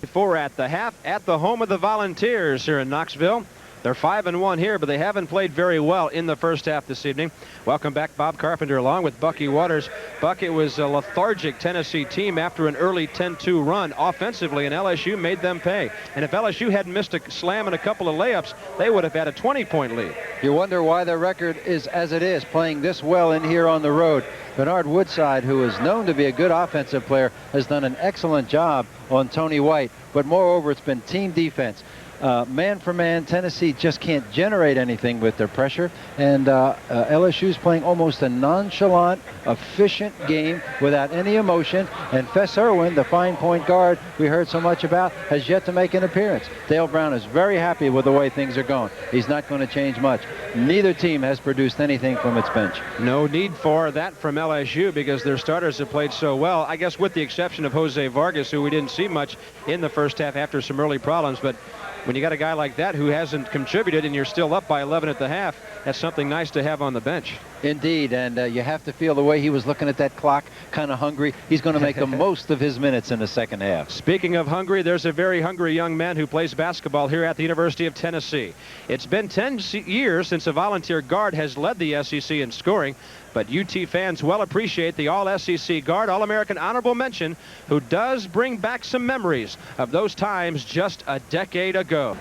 Speaker 2: 4 at the half at the home of the Volunteers here in Knoxville. They're 5-1 here, but they haven't played very well in the first half this evening. Welcome back, Bob Carpenter, along with Bucky Waters. Buck, it was a lethargic Tennessee team after an early 10-2 run offensively, and LSU made them pay. And if LSU hadn't missed a slam and a couple of layups, they would have had a 20-point lead.
Speaker 3: You wonder why their record is as it is, playing this well in here on the road. Bernard Woodside, who is known to be a good offensive player, has done an excellent job on Tony White. But moreover, it's been team defense. Man for man, Tennessee just can't generate anything with their pressure, and LSU's playing almost a nonchalant, efficient game without any emotion. And Fess Irwin, the fine point guard we heard so much about, has yet to make an appearance. Dale Brown is very happy with the way things are going. He's not going to change much. Neither team has produced anything from its bench.
Speaker 2: No need for that from LSU because their starters have played so well, I guess with the exception of Jose Vargas, who we didn't see much in the first half after some early problems. But when you got a guy like that who hasn't contributed and you're still up by 11 at the half, that's something nice to have on the bench.
Speaker 3: Indeed, and you have to feel the way he was looking at that clock, kind of hungry. He's going to make the most of his minutes in the second half.
Speaker 2: Speaking of hungry, there's a very hungry young man who plays basketball here at the University of Tennessee. It's been 10 years since a volunteer guard has led the SEC in scoring, but UT fans well appreciate the All-SEC guard, All-American honorable mention, who does bring back some memories of those times just a decade ago.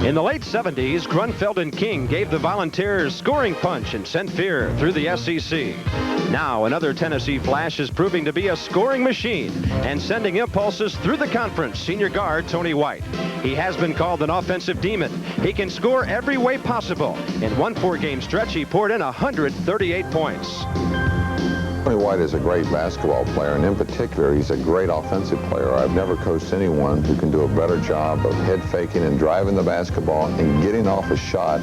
Speaker 2: In the late 70s, Grunfeld and King gave the Volunteers scoring punch and sent fear through the SEC. Now another Tennessee Flash is proving to be a scoring machine and sending impulses through the conference. Senior guard Tony White. He has been called an offensive demon. He can score every way possible. In one 4-game stretch, he poured in 138 points.
Speaker 6: Tony White is a great basketball player, and in particular, he's a great offensive player. I've never coached anyone who can do a better job of head faking and driving the basketball and getting off a shot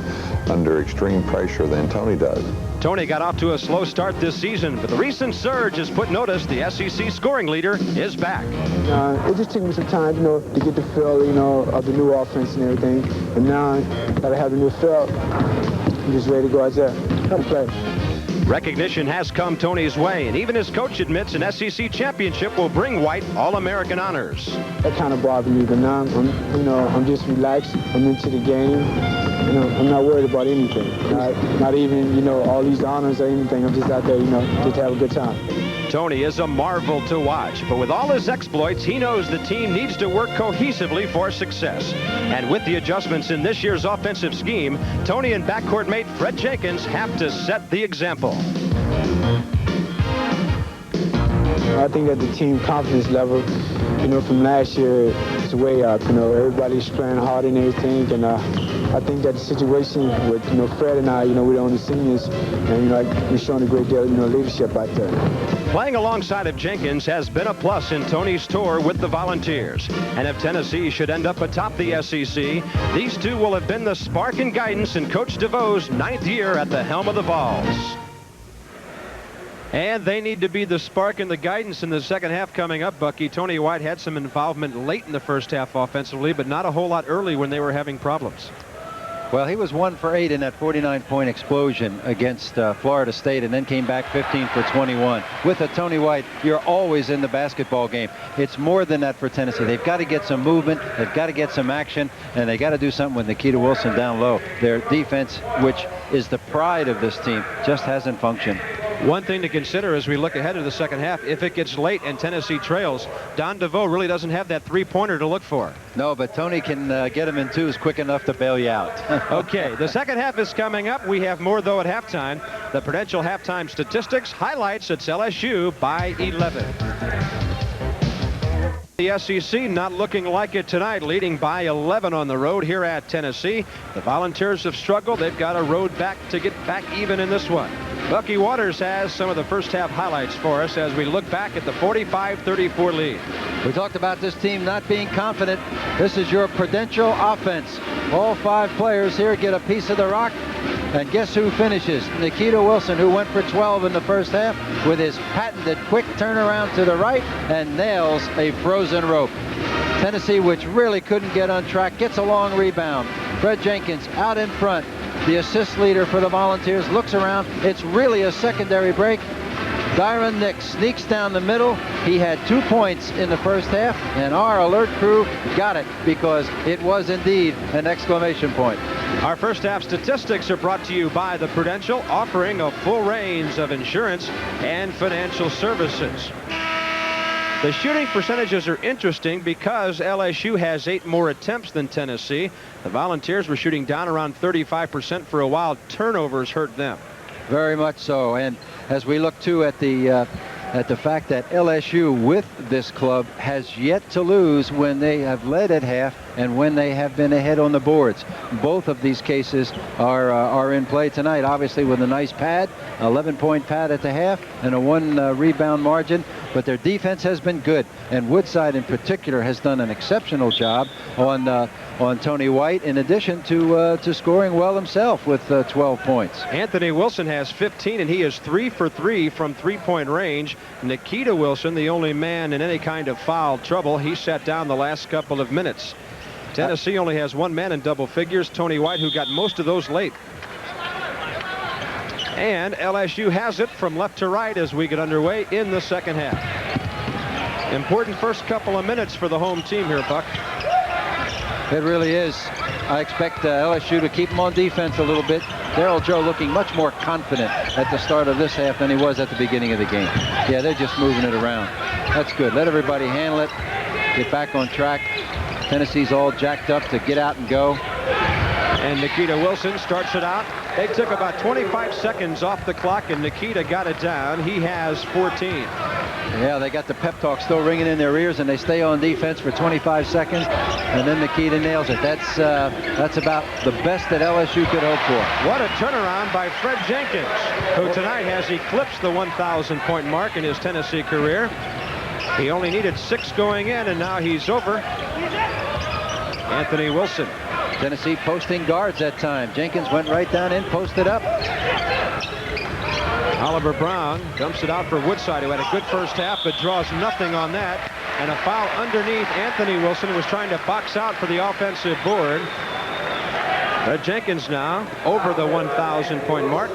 Speaker 6: under extreme pressure than Tony does.
Speaker 2: Tony got off to a slow start this season, but the recent surge has put notice the SEC scoring leader is back.
Speaker 7: It just took me some time, to get the feel, of the new offense and everything. And now that I have the new feel, I'm just ready to go out there and play.
Speaker 2: Recognition has come Tony's way, and even his coach admits an SEC championship will bring White All-American honors.
Speaker 7: That kind of bothered me, but now I'm just relaxed. I'm into the game. I'm not worried about anything. Not even, all these honors or anything. I'm just out there, just to have a good time.
Speaker 2: Tony is a marvel to watch, but with all his exploits, he knows the team needs to work cohesively for success. And with the adjustments in this year's offensive scheme, Tony and backcourt mate Fred Jenkins have to set the example.
Speaker 7: I think that the team confidence level, from last year is way up. Everybody's playing hard and everything, and I think that the situation with, Fred and I, we're the only seniors, and, we're showing a great deal, leadership out there.
Speaker 2: Playing alongside of Jenkins has been a plus in Tony's tour with the Volunteers. And if Tennessee should end up atop the SEC, these two will have been the spark and guidance in Coach DeVoe's 9th year at the helm of the Vols. And they need to be the spark and the guidance in the second half coming up, Bucky. Tony White had some involvement late in the first half offensively, but not a whole lot early when they were having problems.
Speaker 3: Well, he was 1 for 8 in that 49-point explosion against Florida State, and then came back 15 for 21. With a Tony White, you're always in the basketball game. It's more than that for Tennessee. They've got to get some movement, they've got to get some action, and they got to do something with Nikita Wilson down low. Their defense, which is the pride of this team, just hasn't functioned.
Speaker 2: One thing to consider as we look ahead to the second half, if it gets late and Tennessee trails, Don DeVoe really doesn't have that three-pointer to look for.
Speaker 3: No, but Tony can get him in twos quick enough to bail you out.
Speaker 2: Okay, the second half is coming up. We have more, though, at halftime. The Prudential halftime statistics highlights it's LSU by 11. The SEC not looking like it tonight, leading by 11 on the road here at Tennessee. The Volunteers have struggled. They've got a road back to get back even in this one. Bucky Waters has some of the first half highlights for us as we look back at the 45-34 lead.
Speaker 3: We talked about this team not being confident. This is your Prudential offense. All 5 players here get a piece of the rock. And guess who finishes? Nikita Wilson, who went for 12 in the first half with his patented quick turnaround to the right and nails a frozen rope. Tennessee, which really couldn't get on track, gets a long rebound. Fred Jenkins out in front. The assist leader for the Volunteers looks around. It's really a secondary break. Dyron Nix sneaks down the middle. He had 2 points in the first half, and our alert crew got it because it was indeed an exclamation point.
Speaker 2: Our first half statistics are brought to you by the Prudential, offering a full range of insurance and financial services. The shooting percentages are interesting because LSU has 8 more attempts than Tennessee. The Volunteers were shooting down around 35% for a while. Turnovers hurt them.
Speaker 3: Very much so. And as we look too at the fact that LSU with this club has yet to lose when they have led at half and when they have been ahead on the boards. Both of these cases are in play tonight, obviously with a nice pad, 11-point pad at the half and a 1 rebound margin. But their defense has been good, and Woodside in particular has done an exceptional job on Tony White, in addition to scoring well himself with 12 points.
Speaker 2: Anthony Wilson has 15, and he is 3 for 3 from three-point range. Nikita Wilson, the only man in any kind of foul trouble, he sat down the last couple of minutes. Tennessee only has 1 man in double figures, Tony White, who got most of those late. And LSU has it from left to right as we get underway in the second half. Important first couple of minutes for the home team here, Buck.
Speaker 3: It really is. I expect LSU to keep them on defense a little bit. Daryl Joe looking much more confident at the start of this half than he was at the beginning of the game. Yeah, they're just moving it around. That's good. Let everybody handle it. Get back on track. Tennessee's all jacked up to get out and go.
Speaker 2: And Nikita Wilson starts it out. They took about 25 seconds off the clock, and Nikita got it down. He has 14.
Speaker 3: Yeah, they got the pep talk still ringing in their ears, and they stay on defense for 25 seconds, and then Nikita nails it. That's about the best that LSU could hope for.
Speaker 2: What a turnaround by Fred Jenkins, who tonight has eclipsed the 1,000-point mark in his Tennessee career. He only needed 6 going in, and now he's over. Anthony Wilson.
Speaker 3: Tennessee posting guards that time. Jenkins went right down in, posted up.
Speaker 2: Oliver Brown dumps it out for Woodside, who had a good first half, but draws nothing on that. And a foul underneath Anthony Wilson, who was trying to box out for the offensive board. But Jenkins now over the 1,000-point mark.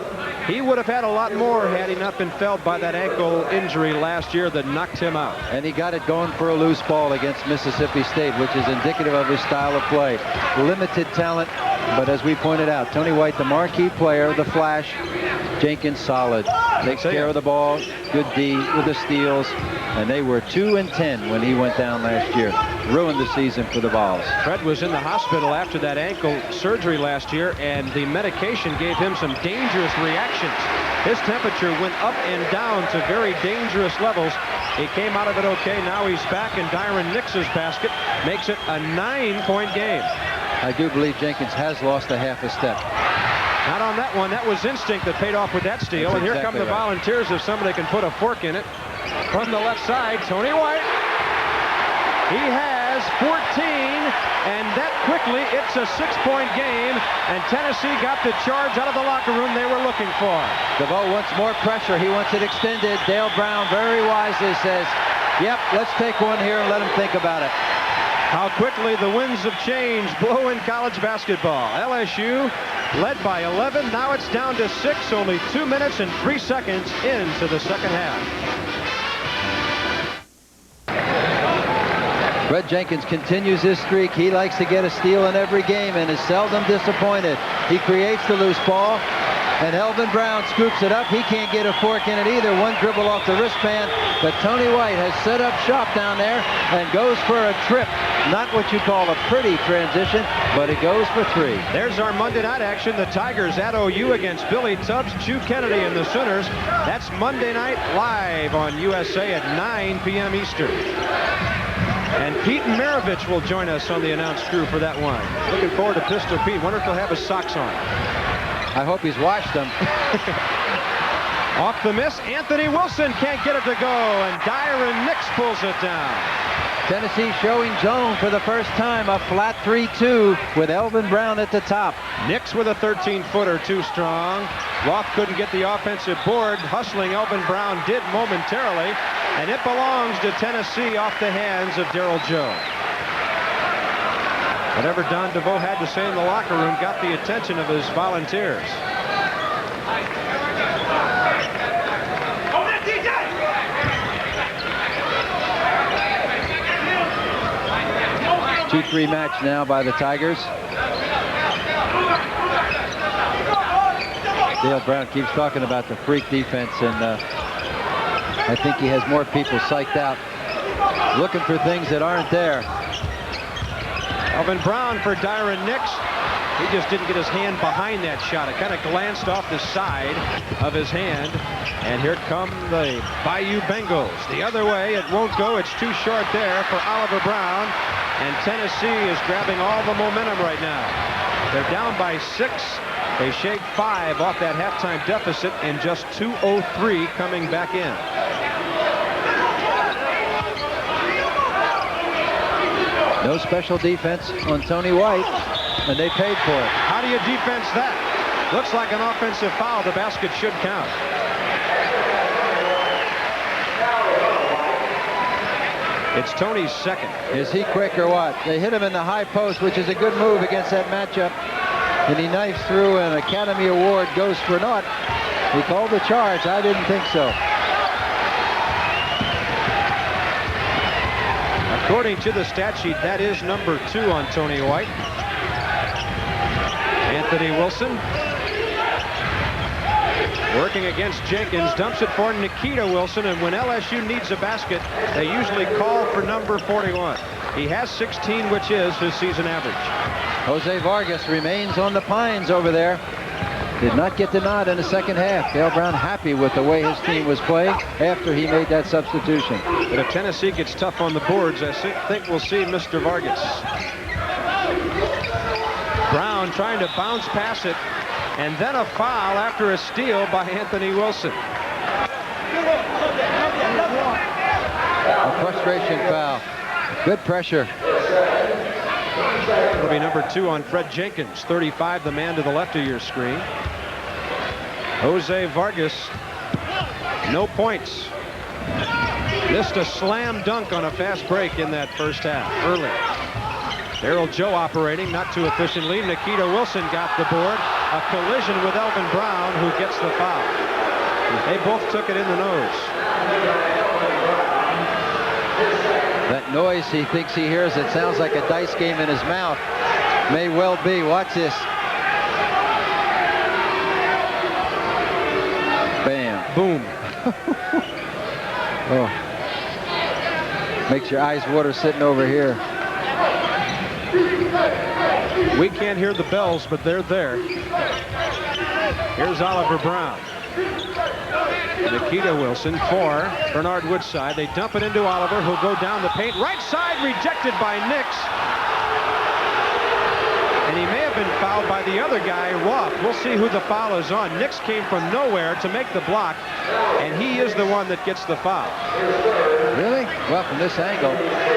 Speaker 2: He would have had a lot more had he not been felled by that ankle injury last year that knocked him out.
Speaker 3: And he got it going for a loose ball against Mississippi State, which is indicative of his style of play. Limited talent, but as we pointed out, Tony White, the marquee player, the flash, Jenkins solid. Takes care of the ball. Good D with the steals. And they were 2-10 when he went down last year. Ruined the season for the Vols.
Speaker 2: Fred was in the hospital after that ankle surgery last year, and the medication gave him some dangerous reactions. His temperature went up and down to very dangerous levels. He came out of it okay. Now he's back, and Dyron Nix's basket makes it a 9-point game.
Speaker 3: I do believe Jenkins has lost a half a step.
Speaker 2: Not on that one. That was instinct that paid off with that steal. And here come the Volunteers if somebody can put a fork in it. From the left side, Tony White. He has 14, and that quickly, it's a 6-point game, and Tennessee got the charge out of the locker room they were looking for.
Speaker 3: DeVoe wants more pressure. He wants it extended. Dale Brown very wisely says, yep, let's take one here and let him think about it.
Speaker 2: How quickly the winds of change blow in college basketball. LSU led by 11. Now it's down to 6, only 2 minutes and 3 seconds into the second half.
Speaker 3: Fred Jenkins continues his streak. He likes to get a steal in every game and is seldom disappointed. He creates the loose ball, and Elvin Brown scoops it up. He can't get a fork in it either. One dribble off the wristband, but Tony White has set up shop down there and goes for a trip. Not what you call a pretty transition, but it goes for 3.
Speaker 2: There's our Monday night action. The Tigers at OU against Billy Tubbs, Chew Kennedy, and the Sooners. That's Monday night live on USA at 9 p.m. Eastern. And Pete Maravich will join us on the announced crew for that one. Looking forward to Pistol Pete. Wonder if he'll have his socks on.
Speaker 3: I hope he's washed them.
Speaker 2: Off the miss, Anthony Wilson can't get it to go, and Dyron Nix pulls it down.
Speaker 3: Tennessee showing zone for the first time, a flat 3-2 with Elvin Brown at the top.
Speaker 2: Nix with a 13-footer, too strong. Roth couldn't get the offensive board. Hustling Elvin Brown did momentarily, and it belongs to Tennessee off the hands of Darryl Joe. Whatever Don DeVoe had to say in the locker room got the attention of his Volunteers.
Speaker 3: A 2-3 match now by the Tigers. Dale Brown keeps talking about the freak defense, and I think he has more people psyched out looking for things that aren't there.
Speaker 2: Elvin Brown for Dyron Nix. He just didn't get his hand behind that shot. It kind of glanced off the side of his hand. And here come the Bayou Bengals. The other way, it won't go. It's too short there for Oliver Brown. And Tennessee is grabbing all the momentum right now. They're down by 6. They shave 5 off that halftime deficit in just 2:03 coming back in.
Speaker 3: No special defense on Tony White, and they paid for it.
Speaker 2: How do you defense that? Looks like an offensive foul. The basket should count. It's Tony's second.
Speaker 3: Is he quick or what? They hit him in the high post, which is a good move against that matchup. And he knifes through, and Academy Award goes for naught. He called the charge. I didn't think so.
Speaker 2: According to the stat sheet, that is number 2 on Tony White. Anthony Wilson working against Jenkins, dumps it for Nikita Wilson, and when LSU needs a basket, they usually call for number 41. He has 16, which is his season average.
Speaker 3: Jose Vargas remains on the pines over there. Did not get the nod in the second half. Dale Brown happy with the way his team was playing after he made that substitution.
Speaker 2: But if Tennessee gets tough on the boards, I think we'll see Mr. Vargas. Brown trying to bounce past it, and then a foul after a steal by Anthony Wilson.
Speaker 3: A frustration foul. Good pressure.
Speaker 2: It'll be number 2 on Fred Jenkins. 35, the man to the left of your screen. Jose Vargas, no points. Missed a slam dunk on a fast break in that first half, early. Darryl Joe operating, not too efficiently. Nikita Wilson got the board. A collision with Elvin Brown, who gets the foul. They both took it in the nose.
Speaker 3: That noise he thinks he hears, it sounds like a dice game in his mouth. May well be. Watch this.
Speaker 2: boom.
Speaker 3: Oh. Makes your eyes water sitting over here.
Speaker 2: We can't hear the bells, but they're there. Here's Oliver Brown. Nikita Wilson for Bernard Woodside. They dump it into Oliver, who'll go down the paint. Right side, rejected by Nix. And he may have been fouled by the other guy, Roth. We'll see who the foul is on. Nix came from nowhere to make the block, and he is the one that gets the foul.
Speaker 3: Really? Well, from this angle,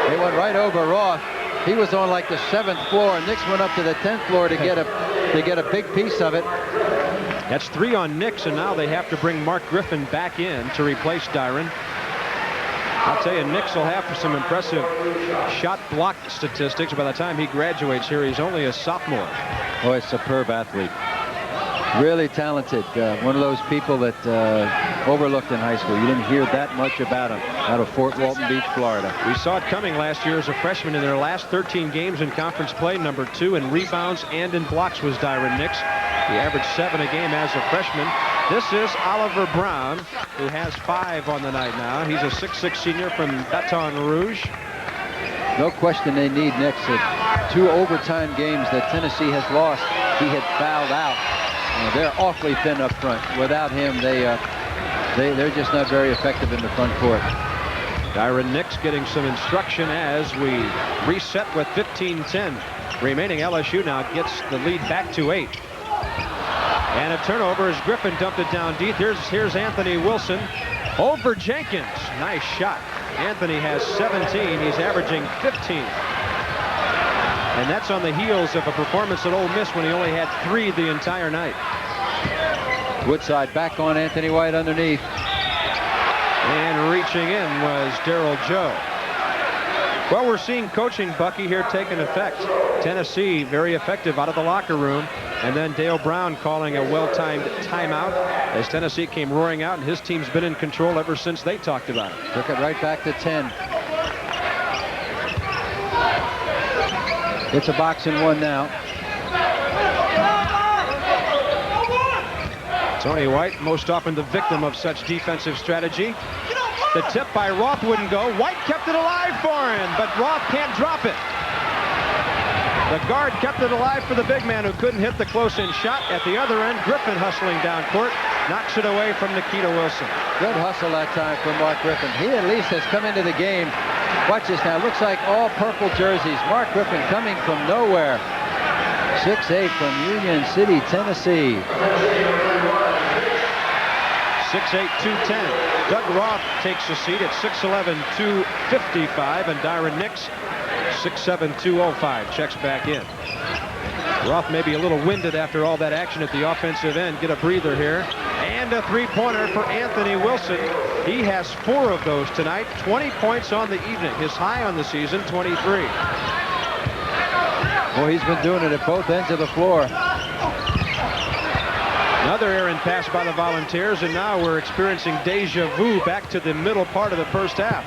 Speaker 3: they went right over Roth. He was on like the 7th floor, and Nix went up to the 10th floor to get a big piece of it.
Speaker 2: That's 3 on Nix, and now they have to bring Mark Griffin back in to replace Dyron. I'll tell you, Nix will have some impressive shot block statistics by the time he graduates here. He's only a sophomore.
Speaker 3: Boy, a superb athlete. Really talented. One of those people that overlooked in high school. You didn't hear that much about him out of Fort Walton Beach, Florida.
Speaker 2: We saw it coming last year as a freshman. In their last 13 games in conference play, number 2 in rebounds and in blocks was Dyron Nix. He averaged 7 a game as a freshman. This is Oliver Brown, who has 5 on the night now. He's a 6'6" senior from Baton Rouge.
Speaker 3: No question they need Nix. 2 overtime games that Tennessee has lost, he had fouled out. They're awfully thin up front. Without him, they're just not very effective in the front court.
Speaker 2: Dyron Nix getting some instruction as we reset with 15-10 remaining. LSU now gets the lead back to 8. And a turnover as Griffin dumped it down deep. Here's Anthony Wilson over Jenkins. Nice shot. Anthony has 17. He's averaging 15. And that's on the heels of a performance at Ole Miss when he only had 3 the entire night.
Speaker 3: Woodside back on Anthony White underneath.
Speaker 2: And reaching in was Darryl Joe. Well, we're seeing coaching, Bucky, here taking effect. Tennessee very effective out of the locker room. And then Dale Brown calling a well-timed timeout as Tennessee came roaring out, and his team's been in control ever since they talked about it.
Speaker 3: Took it right back to 10. It's a box and 1 now.
Speaker 2: Tony White, most often the victim of such defensive strategy. The tip by Roth wouldn't go. White kept it alive for him, but Roth can't drop it. The guard kept it alive for the big man who couldn't hit the close-in shot. At the other end, Griffin hustling down court, knocks it away from Nikita Wilson.
Speaker 3: Good hustle that time from Mark Griffin. He at least has come into the game. Watch this now. Looks like all purple jerseys. Mark Griffin coming from nowhere. 6'8" from Union City, Tennessee.
Speaker 2: 6'8", 210. Doug Roth takes a seat at 6'11", 255, and Dyron Nix, 6'7", 205, checks back in. Roth may be a little winded after all that action at the offensive end. Get a breather here. And a three-pointer for Anthony Wilson. He has 4 of those tonight. 20 points on the evening. His high on the season, 23.
Speaker 3: Boy, he's been doing it at both ends of the floor.
Speaker 2: Another errant pass by the Volunteers, and now we're experiencing deja vu back to the middle part of the first half.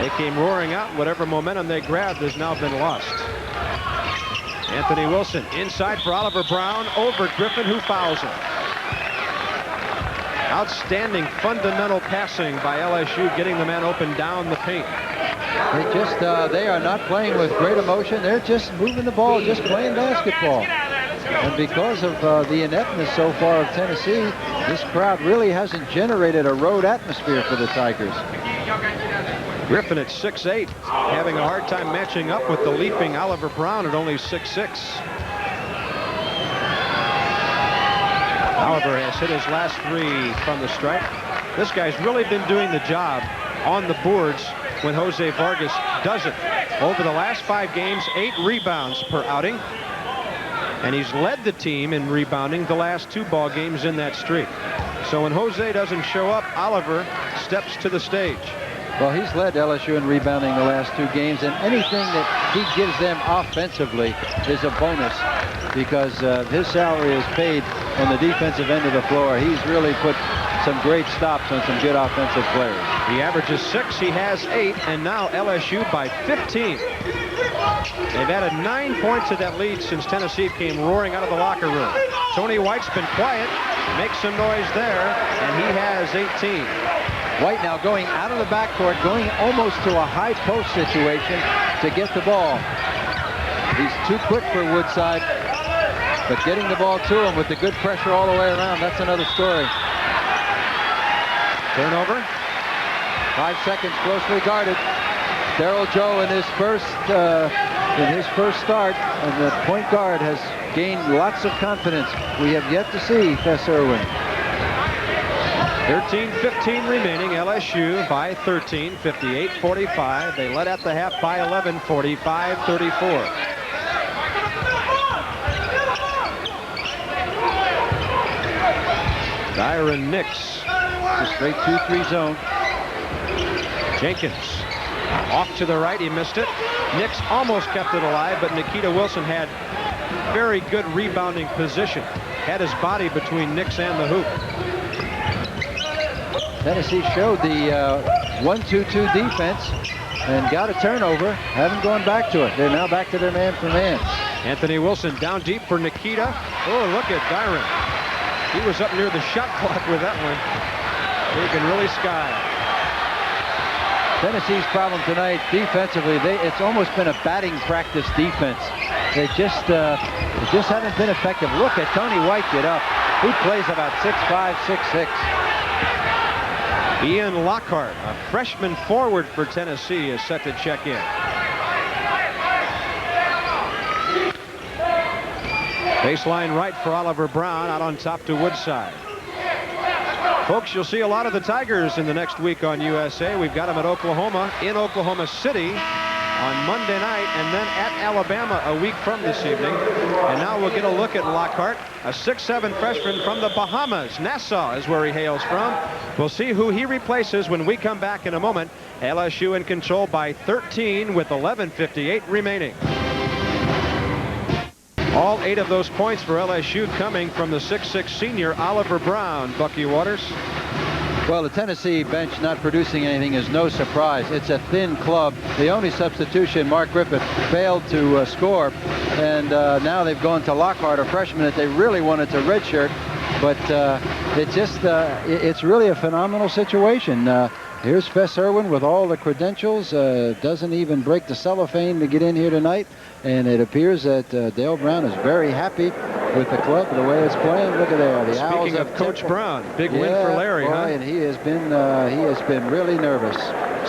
Speaker 2: They came roaring out. Whatever momentum they grabbed has now been lost. Anthony Wilson inside for Oliver Brown over Griffin, who fouls him. Outstanding fundamental passing by LSU, getting the man open down the paint.
Speaker 3: They are not playing with great emotion. They're just moving the ball, just playing basketball. And because of the ineptness so far of Tennessee, this crowd really hasn't generated a road atmosphere for the Tigers.
Speaker 2: Griffin at 6'8", having a hard time matching up with the leaping Oliver Brown at only 6'6". Oliver has hit his last 3 from the stripe. This guy's really been doing the job on the boards when Jose Vargas doesn't. Over the last 5 games, 8 rebounds per outing. And he's led the team in rebounding the last 2 ball games in that streak. So when Jose doesn't show up, Oliver steps to the stage.
Speaker 3: Well, he's led LSU in rebounding the last 2 games, and anything that he gives them offensively is a bonus because his salary is paid on the defensive end of the floor. He's really put some great stops on some good offensive players.
Speaker 2: He averages 6, he has 8, and now LSU by 15. They've added 9 points to that lead since Tennessee came roaring out of the locker room. Tony White's been quiet, makes some noise there, and he has 18.
Speaker 3: White now going out of the backcourt, going almost to a high post situation to get the ball. He's too quick for Woodside, but getting the ball to him with the good pressure all the way around, that's another story.
Speaker 2: Turnover.
Speaker 3: 5 seconds, closely guarded. Darryl Joe in his first start, and the point guard has gained lots of confidence. We have yet to see Fess Irwin.
Speaker 2: 13:15 remaining. LSU by 13, 58-45. They led at the half by 11, 45-34. Dyron Nix.
Speaker 3: It's a straight 2-3 zone.
Speaker 2: Jenkins off to the right. He missed it. Nix almost kept it alive, but Nikita Wilson had very good rebounding position. Had his body between Nix and the hoop.
Speaker 3: Tennessee showed the 1-2-2 defense and got a turnover. Haven't gone back to it. They're now back to their man-for-man.
Speaker 2: Anthony Wilson down deep for Nikita. Oh, look at Dyron. He was up near the shot clock with that one. He can really sky.
Speaker 3: Tennessee's problem tonight defensively, it's almost been a batting practice defense. They just haven't been effective. Look at Tony White get up. He plays about 6'5", 6'6".
Speaker 2: Ian Lockhart, a freshman forward for Tennessee, is set to check in. Baseline right for Oliver Brown, out on top to Woodside. Folks, you'll see a lot of the Tigers in the next week on USA. We've got them at Oklahoma, in Oklahoma City on Monday night, and then at Alabama a week from this evening. And now we'll get a look at Lockhart, a 6'7" freshman from the Bahamas. Nassau is where he hails from. We'll see who he replaces when we come back in a moment. LSU in control by 13 with 11:58 remaining. All 8 of those points for LSU coming from the 6'6" senior Oliver Brown. Bucky Waters.
Speaker 3: Well, the Tennessee bench not producing anything is no surprise. It's a thin club. The only substitution, Mark Griffith, failed to score. And now they've gone to Lockhart, a freshman that they really wanted to redshirt. But it's really a phenomenal situation. Here's Fess Irwin with all the credentials. Doesn't even break the cellophane to get in here tonight. And it appears that Dale Brown is very happy with the club, the way it's playing. Look at there. The Owls
Speaker 2: Speaking of Coach
Speaker 3: Temple.
Speaker 2: Brown, big win for Larry,
Speaker 3: boy,
Speaker 2: huh?
Speaker 3: And he has been really nervous.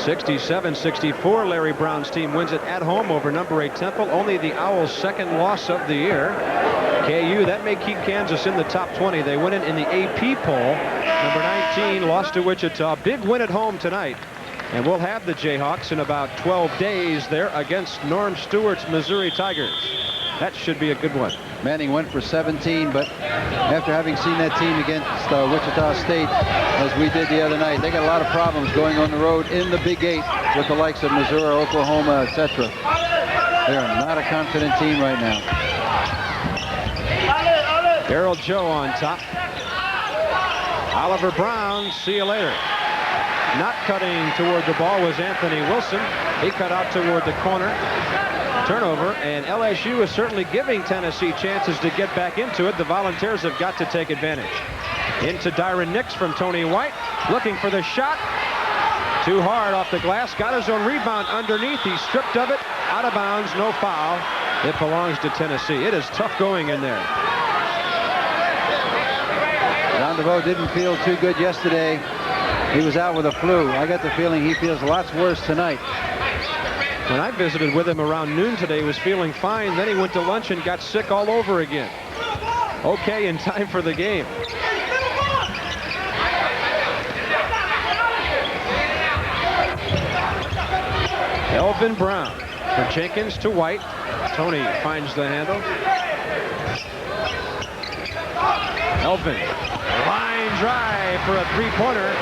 Speaker 2: 67-64. Larry Brown's team wins it at home over number 8 Temple. Only the Owls' second loss of the year. KU, that may keep Kansas in the top 20. They win it in the AP poll. Number 19 lost to Wichita. Big win at home tonight. And we'll have the Jayhawks in about 12 days there against Norm Stewart's Missouri Tigers. That should be a good one.
Speaker 3: Manning went for 17, but after having seen that team against Wichita State, as we did the other night, they got a lot of problems going on the road in the Big 8 with the likes of Missouri, Oklahoma, etc. They're not a confident team right now.
Speaker 2: Darryl Joe on top. Oliver Brown, see you later. Not cutting toward the ball was Anthony Wilson. He cut out toward the corner. Turnover, and LSU is certainly giving Tennessee chances to get back into it. The Volunteers have got to take advantage. Into Dyron Nix from Tony White, looking for the shot. Too hard off the glass, got his own rebound underneath. He's stripped of it, out of bounds, no foul. It belongs to Tennessee. It is tough going in there.
Speaker 3: John DeVoe didn't feel too good yesterday. He was out with a flu. I got the feeling he feels lots worse tonight.
Speaker 2: When I visited with him around noon today, he was feeling fine. Then he went to lunch and got sick all over again. Okay, in time for the game. Elvin Brown from Jenkins to White. Tony finds the handle. Elvin, line drive for a three-pointer.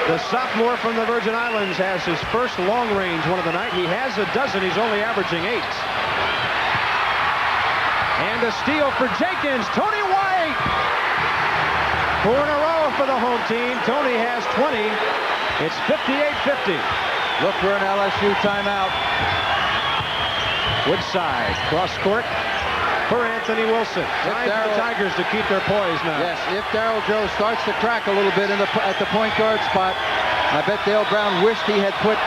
Speaker 2: The sophomore from the Virgin Islands has his first long-range one of the night. He has a dozen. He's only averaging 8. And a steal for Jenkins. Tony White. 4 in a row for the home team. Tony has 20. It's 58-50.
Speaker 3: Look for an LSU timeout.
Speaker 2: Woodside, cross court. for Anthony Wilson. Time for the Tigers to keep their poise now.
Speaker 3: Yes, if Darryl Joe starts to crack a little bit at the point guard spot, I bet Dale Brown wished he had put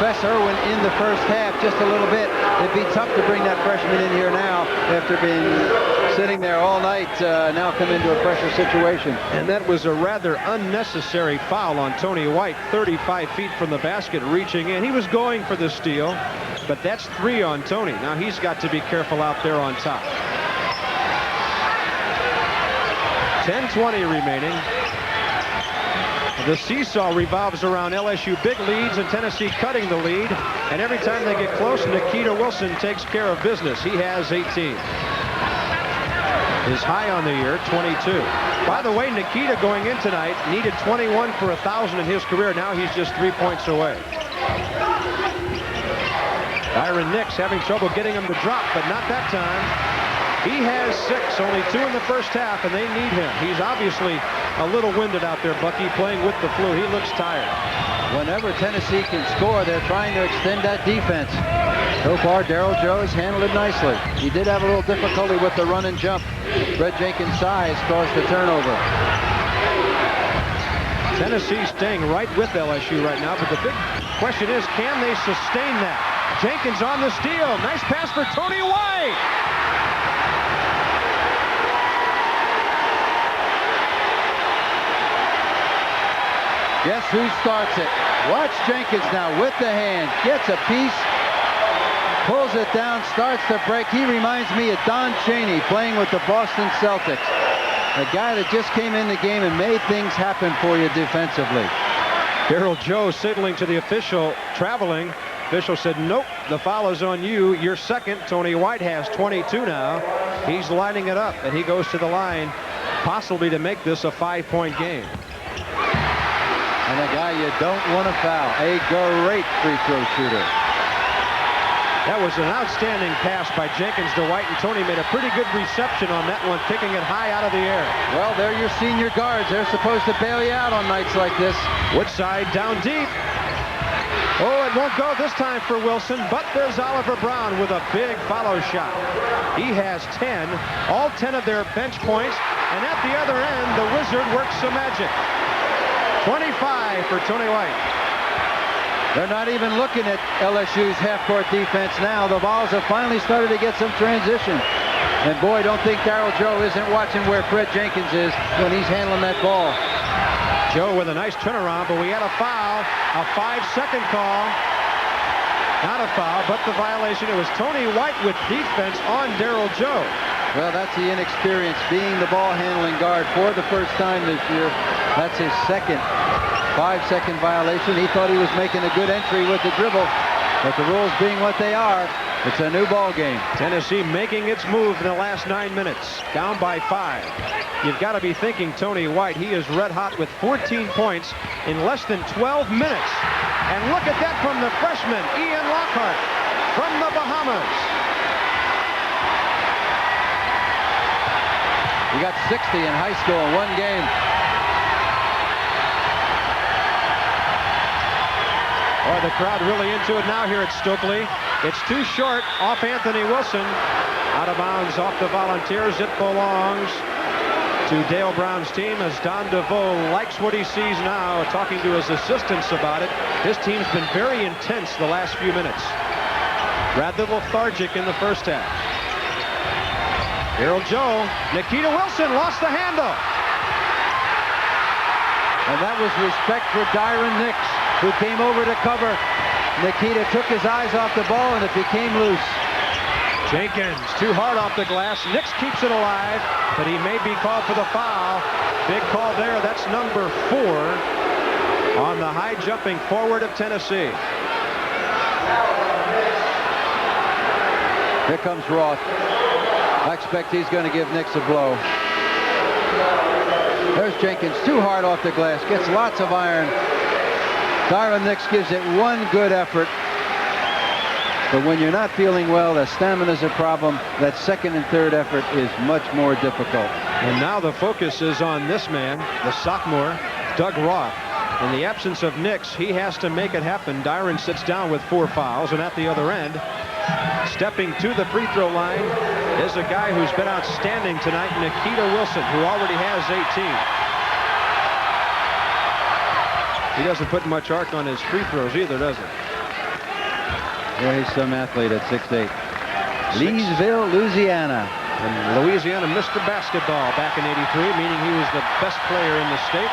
Speaker 3: Fess Irwin in the first half just a little bit. It'd be tough to bring that freshman in here now after being sitting there all night, now come into a pressure situation.
Speaker 2: And that was a rather unnecessary foul on Tony White, 35 feet from the basket, reaching in. He was going for the steal, but that's 3 on Tony. Now he's got to be careful out there on top. 10:20 remaining. The seesaw revolves around LSU big leads and Tennessee cutting the lead. And every time they get close, Nikita Wilson takes care of business. He has 18. His high on the year, 22. By the way, Nikita going in tonight needed 21 for 1,000 in his career. Now he's just 3 points away. Byron Nix having trouble getting him to drop, but not that time. He has 6, only 2 in the first half, and they need him. He's obviously a little winded out there, Bucky, playing with the flu. He looks tired.
Speaker 3: Whenever Tennessee can score, they're trying to extend that defense. So far, Darryl Joe has handled it nicely. He did have a little difficulty with the run and jump. Fred Jenkins' size caused the turnover.
Speaker 2: Tennessee staying right with LSU right now, but the big question is, can they sustain that? Jenkins on the steal. Nice pass for Tony White.
Speaker 3: Guess who starts it? Watch Jenkins now with the hand. Gets a piece. Pulls it down. Starts the break. He reminds me of Don Chaney playing with the Boston Celtics. A guy that just came in the game and made things happen for you defensively.
Speaker 2: Darryl Joe signaling to the official traveling. Official said, nope, the foul is on you. You're second. Tony White has 22 now. He's lining it up, and he goes to the line, possibly to make this a 5-point game.
Speaker 3: And a guy you don't want to foul. A great free throw shooter.
Speaker 2: That was an outstanding pass by Jenkins to White, and Tony made a pretty good reception on that one, kicking it high out of the air.
Speaker 3: Well, they're your senior guards. They're supposed to bail you out on nights like this.
Speaker 2: Woodside down deep. Oh, it won't go this time for Wilson, but there's Oliver Brown with a big follow shot. He has 10, all 10 of their bench points, and at the other end, the Wizard works some magic. 25 for Tony White.
Speaker 3: They're not even looking at LSU's half-court defense now. The Vols have finally started to get some transition. And boy, don't think Darryl Joe isn't watching where Fred Jenkins is when he's handling that ball.
Speaker 2: Joe with a nice turnaround, but we had a foul, a 5-second call. Not a foul, but the violation. It was Tony White with defense on Darryl Joe.
Speaker 3: Well, that's the inexperience, being the ball handling guard for the first time this year. That's his second 5-second violation. He thought he was making a good entry with the dribble, but the rules being what they are, it's a new ball game.
Speaker 2: Tennessee making its move in the last 9 minutes, down by 5. You've got to be thinking Tony White. He is red hot with 14 points in less than 12 minutes. And look at that from the freshman, Ian Lockhart, from the Bahamas.
Speaker 3: He got 60 in high school in one game.
Speaker 2: Oh, the crowd really into it now here at Stokely. It's too short off Anthony Wilson. Out of bounds off the Volunteers. It belongs to Dale Brown's team as Don DeVoe likes what he sees now, talking to his assistants about it. His team's been very intense the last few minutes. Rather lethargic in the first half. Darryl Joe, Nikita Wilson lost the handle.
Speaker 3: And that was respect for Dyron Nix, who came over to cover. Nikita took his eyes off the ball and it became loose.
Speaker 2: Jenkins too hard off the glass. Nix keeps it alive, but he may be called for the foul. Big call there. That's number 4 on the high jumping forward of Tennessee.
Speaker 3: Here comes Roth. I expect he's going to give Nix a blow. There's Jenkins, too hard off the glass, gets lots of iron. Dyron Nix gives it one good effort. But when you're not feeling well, the stamina's a problem. That second and third effort is much more difficult.
Speaker 2: And now the focus is on this man, the sophomore, Doug Roth. In the absence of Nix, he has to make it happen. Dyron sits down with 4 fouls, and at the other end, stepping to the free throw line, is a guy who's been outstanding tonight, Nikita Wilson, who already has 18. He doesn't put much arc on his free throws either, does he?
Speaker 3: Yeah, he's some athlete at 6'8". Leesville, Louisiana.
Speaker 2: And Louisiana missed the basketball back in '83, meaning he was the best player in the state.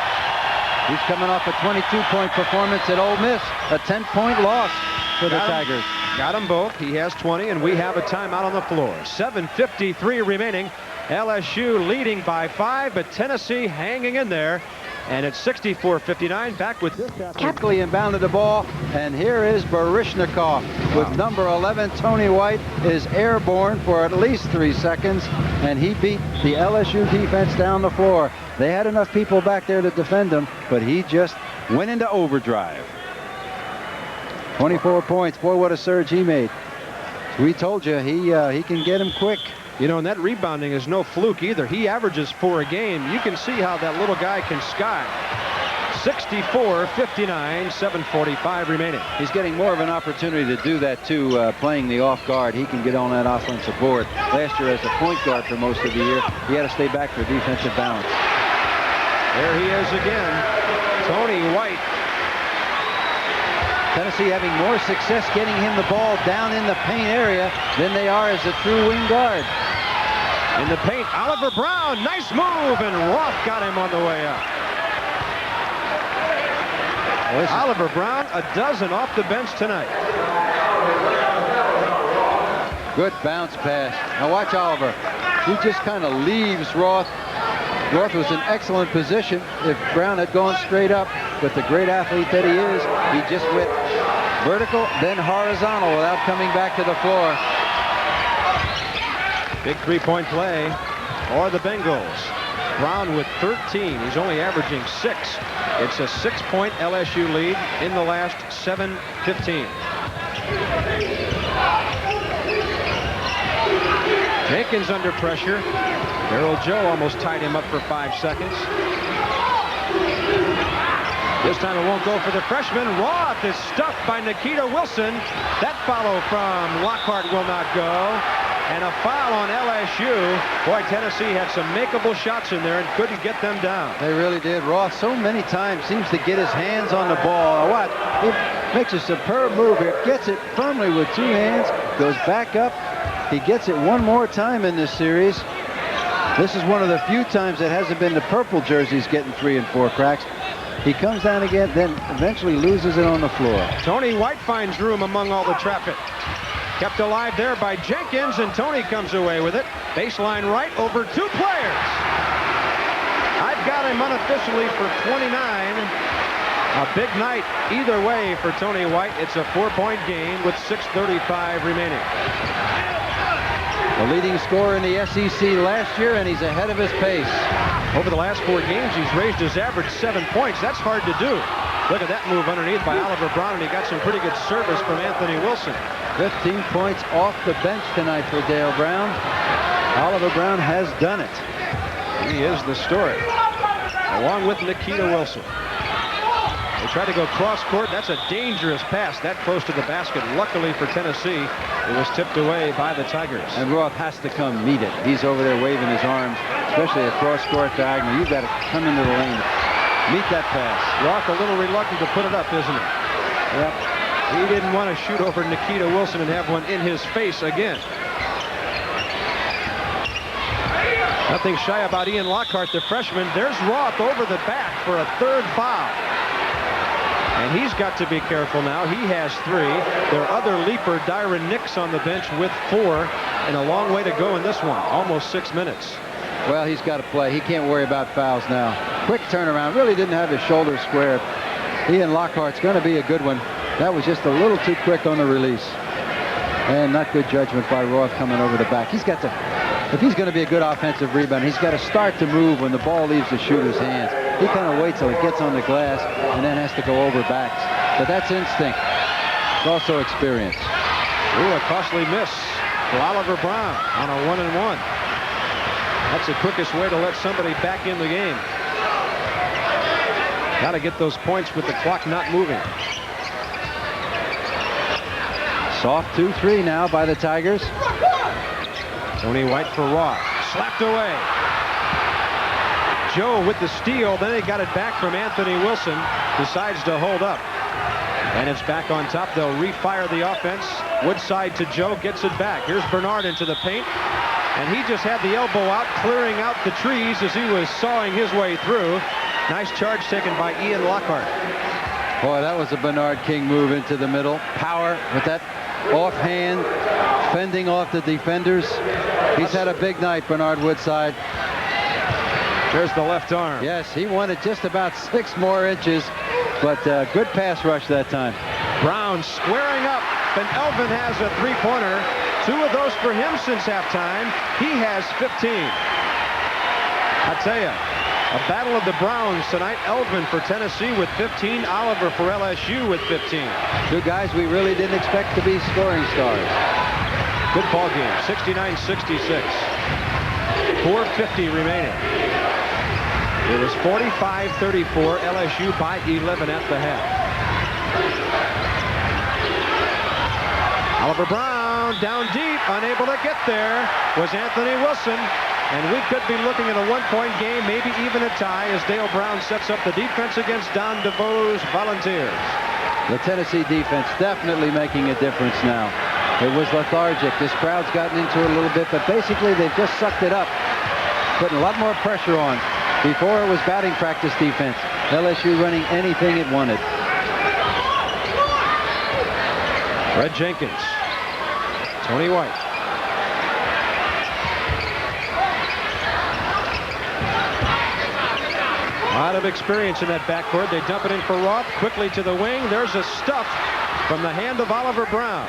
Speaker 3: He's coming off a 22-point performance at Ole Miss, a 10-point loss for the Tigers.
Speaker 2: Got them both. He has 20, and we have a timeout on the floor. 7:53 remaining. LSU leading by 5, but Tennessee hanging in there. And it's 64-59. Back with this.
Speaker 3: Quickly inbounded the ball, and here is Baryshnikov with number 11. Tony White is airborne for at least 3 seconds, and he beat the LSU defense down the floor. They had enough people back there to defend him, but he just went into overdrive. 24 points. Boy, what a surge he made. We told you he can get him quick.
Speaker 2: You know, and that rebounding is no fluke either. He averages 4 a game. You can see how that little guy can sky. 64-59, 7:45 remaining.
Speaker 3: He's getting more of an opportunity to do that too, playing the off guard. He can get on that offensive board. Last year as a point guard for most of the year, he had to stay back for defensive balance.
Speaker 2: There he is again, Tony White.
Speaker 3: Tennessee having more success getting him the ball down in the paint area than they are as a true wing guard.
Speaker 2: In the paint, Oliver Brown, nice move, and Roth got him on the way up. Oliver Brown, a dozen off the bench tonight.
Speaker 3: Good bounce pass. Now watch Oliver. He just kind of leaves Roth. Roth was in excellent position if Brown had gone straight up, but the great athlete that he is, he just went vertical, then horizontal without coming back to the floor.
Speaker 2: Big three-point play for the Bengals. Brown with 13. He's only averaging 6. It's a 6-point LSU lead in the last 7:15. Jenkins under pressure. Darryl Joe almost tied him up for 5 seconds. This time it won't go for the freshman. Roth is stuffed by Nikita Wilson. That follow from Lockhart will not go. And a foul on LSU. Boy, Tennessee had some makeable shots in there and couldn't get them down.
Speaker 3: They really did. Roth so many times seems to get his hands on the ball. Now watch. He makes a superb move here. Gets it firmly with 2 hands. Goes back up. He gets it one more time in this series. This is one of the few times it hasn't been the purple jerseys getting 3 and 4 cracks. He comes down again, then eventually loses it on the floor.
Speaker 2: Tony White finds room among all the traffic. Kept alive there by Jenkins, and Tony comes away with it. Baseline right over 2 players. I've got him unofficially for 29. A big night either way for Tony White. It's a 4-point game with 6:35 remaining.
Speaker 3: The leading scorer in the SEC last year, and he's ahead of his pace.
Speaker 2: Over the last 4 games, he's raised his average 7 points. That's hard to do. Look at that move underneath by Oliver Brown, and he got some pretty good service from Anthony Wilson.
Speaker 3: 15 points off the bench tonight for Dale Brown. Oliver Brown has done it.
Speaker 2: He is the story, along with Nikita Wilson. They try to go cross court. That's a dangerous pass that close to the basket. Luckily for Tennessee, it was tipped away by the Tigers.
Speaker 3: And Roth has to come meet it. He's over there waving his arms, especially a cross court diagonal. You've got to come into the lane. Meet that pass.
Speaker 2: Roth a little reluctant to put it up, isn't he?
Speaker 3: Yep.
Speaker 2: He didn't want to shoot over Nikita Wilson and have one in his face again. Nothing shy about Ian Lockhart, the freshman. There's Roth over the back for a 3rd foul. And he's got to be careful now. He has 3. Their other leaper, Dyron Nix, on the bench with 4. And a long way to go in this one. Almost 6 minutes.
Speaker 3: Well, he's got to play. He can't worry about fouls now. Quick turnaround. Really didn't have his shoulders squared. Ian Lockhart's going to be a good one. That was just a little too quick on the release. And not good judgment by Roth coming over the back. He's got to, if he's going to be a good offensive rebound, he's got to start to move when the ball leaves the shooter's hands. He kind of waits till it gets on the glass and then has to go over backs. But that's instinct. It's also experience.
Speaker 2: Ooh, a costly miss for Oliver Brown on a 1-and-1. That's the quickest way to let somebody back in the game. Got to get those points with the clock not moving.
Speaker 3: Soft 2-3 now by the Tigers.
Speaker 2: Tony White for Roth. Slapped away. Joe with the steal. Then he got it back from Anthony Wilson. Decides to hold up. And it's back on top. They'll refire the offense. Woodside to Joe. Gets it back. Here's Bernard into the paint. And he just had the elbow out, clearing out the trees as he was sawing his way through. Nice charge taken by Ian Lockhart.
Speaker 3: Boy, that was a Bernard King move into the middle. Power with that offhand, fending off the defenders. He's had a big night, Bernard Woodside.
Speaker 2: There's the left arm.
Speaker 3: Yes, he wanted just about 6 more inches, but good pass rush that time.
Speaker 2: Brown squaring up, and Elvin has a three-pointer. 2 of those for him since halftime. He has 15. I tell you, a battle of the Browns tonight. Elvin for Tennessee with 15. Oliver for LSU with 15.
Speaker 3: 2 guys we really didn't expect to be scoring stars.
Speaker 2: Good ball game, 69-66. 4:50 remaining. It is 45-34. LSU by 11 at the half. Oliver Brown down deep, unable to get there was Anthony Wilson. And we could be looking at a 1-point game, maybe even a tie, as Dale Brown sets up the defense against Don DeVoe's Volunteers.
Speaker 3: The Tennessee defense definitely making a difference now. It was lethargic. This crowd's gotten into it a little bit, but basically they've just sucked it up, putting a lot more pressure on. Before it was batting practice defense. LSU running anything it wanted.
Speaker 2: Fred Jenkins. Tony White. A lot of experience in that backcourt. They dump it in for Roth. Quickly to the wing. There's a stuff from the hand of Oliver Brown.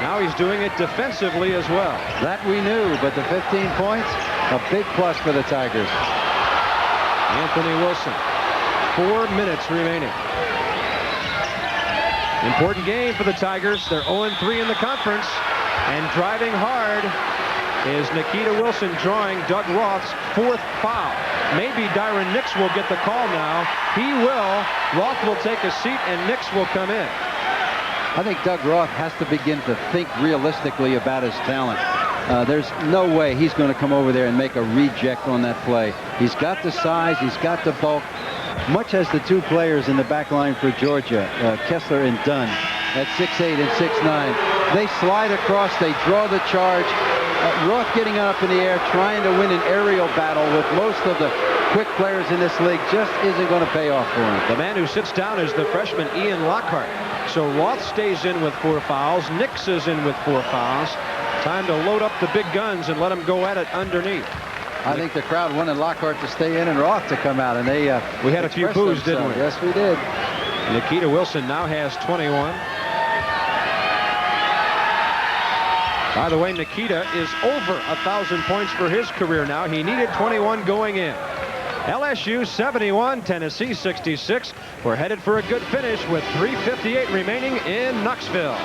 Speaker 2: Now he's doing it defensively as well.
Speaker 3: That we knew, but the 15 points, a big plus for the Tigers.
Speaker 2: Anthony Wilson. 4 minutes remaining. Important game for the Tigers. They're 0-3 in the conference. And driving hard is Nikita Wilson, drawing Doug Roth's 4th foul. Maybe Dyron Nix will get the call now. He will. Roth will take a seat and Nix will come in.
Speaker 3: I think Doug Roth has to begin to think realistically about his talent. There's no way he's going to come over there and make a reject on that play. He's got the size, he's got the bulk, much as the 2 players in the back line for Georgia, Kessler and Dunn, at 6'8" and 6'9". They slide across, they draw the charge. Roth getting up in the air, trying to win an aerial battle with most of the quick players in this league just isn't going to pay off for him.
Speaker 2: The man who sits down is the freshman Ian Lockhart. So Roth stays in with 4 fouls. Nix is in with 4 fouls. Time to load up the big guns and let them go at it underneath.
Speaker 3: I think the crowd wanted Lockhart to stay in and Roth to come out, and they
Speaker 2: we had a few boos, didn't we?
Speaker 3: Yes, we did.
Speaker 2: Nikita Wilson now has 21. By the way, Nikita is over 1,000 points for his career now. He needed 21 going in. LSU 71, Tennessee 66. We're headed for a good finish with 3:58 remaining in Knoxville.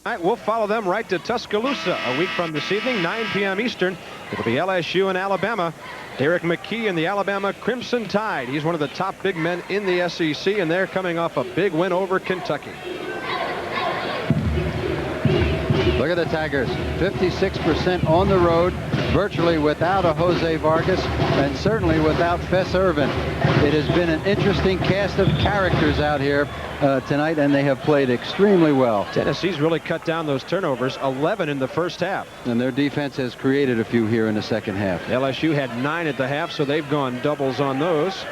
Speaker 2: All right, we'll follow them right to Tuscaloosa a week from this evening, 9 p.m. Eastern. It'll be LSU and Alabama. Derek McKee and the Alabama Crimson Tide. He's one of the top big men in the SEC, and they're coming off a big win over Kentucky.
Speaker 3: Look at the Tigers, 56% on the road, virtually without a Jose Vargas, and certainly without Fess Irvin. It has been an interesting cast of characters out here tonight, and they have played extremely well.
Speaker 2: Tennessee's really cut down those turnovers, 11 in the first half.
Speaker 3: And their defense has created a few here in the second half.
Speaker 2: LSU had 9 at the half, so they've gone doubles on those.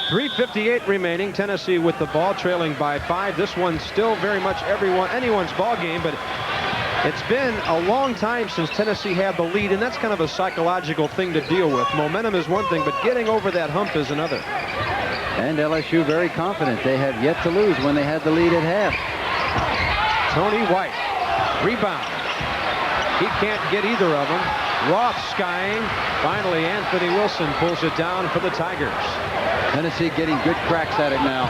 Speaker 2: 3:58 remaining. Tennessee with the ball, trailing by 5. This one's still very much anyone's ball game, but it's been a long time since Tennessee had the lead, and that's kind of a psychological thing to deal with. Momentum is one thing, but getting over that hump is another.
Speaker 3: And LSU very confident. They have yet to lose when they had the lead at half.
Speaker 2: Tony White. Rebound. He can't get either of them. Roth skying. Finally, Anthony Wilson pulls it down for the Tigers.
Speaker 3: Tennessee getting good cracks at it now.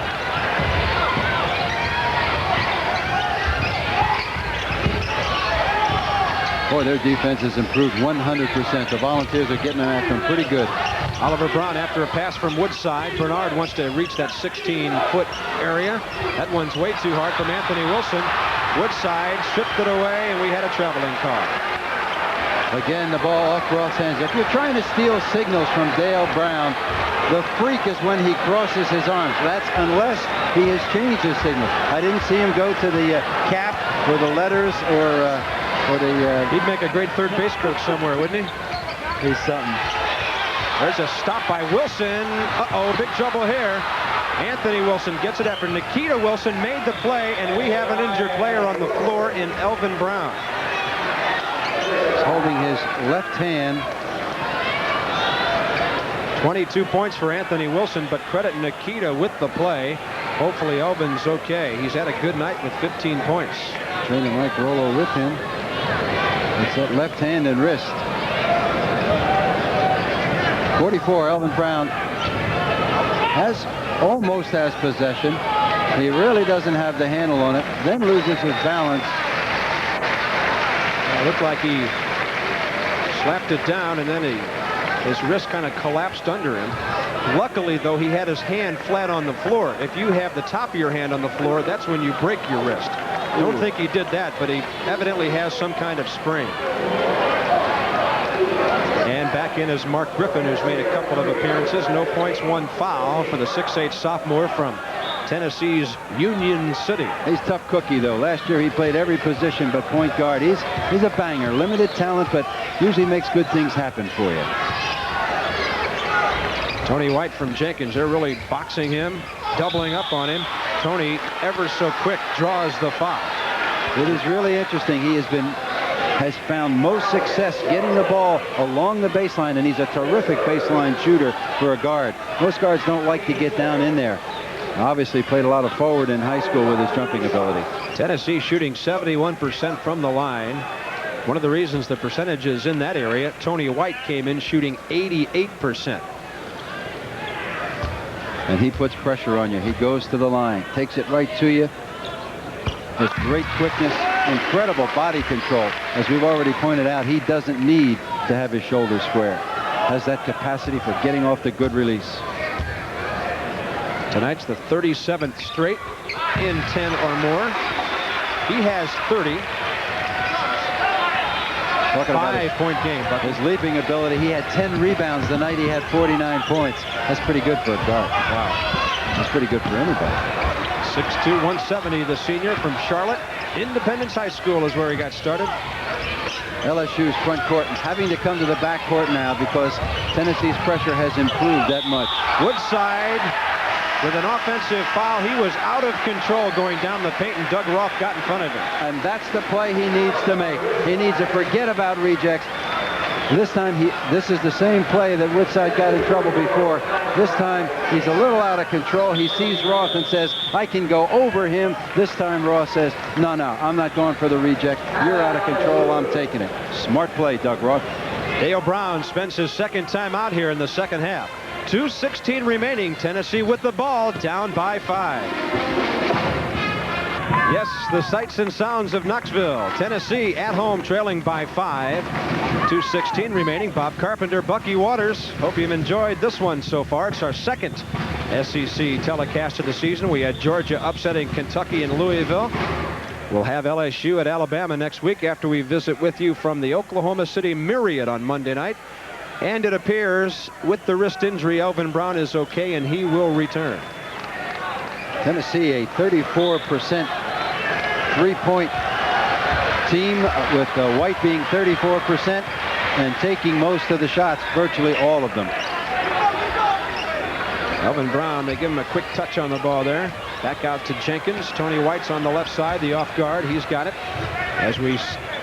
Speaker 3: Boy, their defense has improved 100%. The Volunteers are getting after them pretty good.
Speaker 2: Oliver Brown after a pass from Woodside. Bernard wants to reach that 16-foot area. That one's way too hard from Anthony Wilson. Woodside stripped it away, and we had a traveling call.
Speaker 3: Again, the ball off Roth's hands. If you're trying to steal signals from Dale Brown, the freak is when he crosses his arms. That's unless he has changed his signal. I didn't see him go to the cap or the letters or the...
Speaker 2: He'd make a great third base coach somewhere, wouldn't he?
Speaker 3: He's something.
Speaker 2: There's a stop by Wilson. Uh-oh, big trouble here. Anthony Wilson gets it after Nikita Wilson made the play, and we have an injured player on the floor in Elvin Brown.
Speaker 3: He's holding his left hand.
Speaker 2: 22 points for Anthony Wilson, but credit Nikita with the play. Hopefully Elvin's okay. He's had a good night with 15 points.
Speaker 3: Training Mike Rollo with him. It's that left hand and wrist. 44, Elvin Brown almost has possession. He really doesn't have the handle on it, then loses his balance.
Speaker 2: It looked like he slapped it down, and then his wrist kind of collapsed under him. Luckily, though, he had his hand flat on the floor. If you have the top of your hand on the floor, that's when you break your wrist. I don't think he did that, but he evidently has some kind of sprain. And back in is Mark Griffin, who's made a couple of appearances. No points, 1 foul for the 6'8" sophomore from Tennessee's Union City.
Speaker 3: He's a tough cookie, though. Last year he played every position but point guard. He's a banger. Limited talent, but usually makes good things happen for you.
Speaker 2: Tony White from Jenkins. They're really boxing him, doubling up on him. Tony, ever so quick, draws the foul.
Speaker 3: It is really interesting. He has found most success getting the ball along the baseline, and he's a terrific baseline shooter for a guard. Most guards don't like to get down in there. Obviously played a lot of forward in high school with his jumping ability.
Speaker 2: Tennessee shooting 71% from the line. One of the reasons the percentage is in that area, Tony White came in shooting 88%.
Speaker 3: And he puts pressure on you. He goes to the line, takes it right to you. With great quickness, incredible body control. As we've already pointed out, he doesn't need to have his shoulders square. Has that capacity for getting off the good release.
Speaker 2: Tonight's the 37th straight in 10 or more. He has 30.
Speaker 3: Talking about
Speaker 2: 5-point game. But
Speaker 3: his leaping ability. He had 10 rebounds the night he had 49 points. That's pretty good for a guard.
Speaker 2: wow.
Speaker 3: That's pretty good for anybody.
Speaker 2: 6'2", 170, the senior from Charlotte. Independence High School is where he got started.
Speaker 3: LSU's front court having to come to the back court now because Tennessee's pressure has improved that much.
Speaker 2: Woodside with an offensive foul. He was out of control going down the paint, and Doug Roth got in front of him.
Speaker 3: And that's the play he needs to make. He needs to forget about rejects. This time, this is the same play that Woodside got in trouble before. This time, he's a little out of control. He sees Roth and says, I can go over him. This time, Roth says, no, I'm not going for the reject. You're out of control. I'm taking it. Smart play, Doug Roth.
Speaker 2: Dale Brown spends his second time out here in the second half. 2:16 remaining. Tennessee with the ball, down by 5. Yes, the sights and sounds of Knoxville. Tennessee at home trailing by 5. 2:16 remaining. Bob Carpenter, Bucky Waters. Hope you've enjoyed this one so far. It's our second SEC telecast of the season. We had Georgia upsetting Kentucky and Louisville. We'll have LSU at Alabama next week after we visit with you from the Oklahoma City Myriad on Monday night. And it appears with the wrist injury, Elvin Brown is okay and he will return.
Speaker 3: Tennessee, a 34% three-point team with White being 34% and taking most of the shots, virtually all of them.
Speaker 2: Elvin Brown, they give him a quick touch on the ball there. Back out to Jenkins. Tony White's on the left side, the off guard. He's got it. As we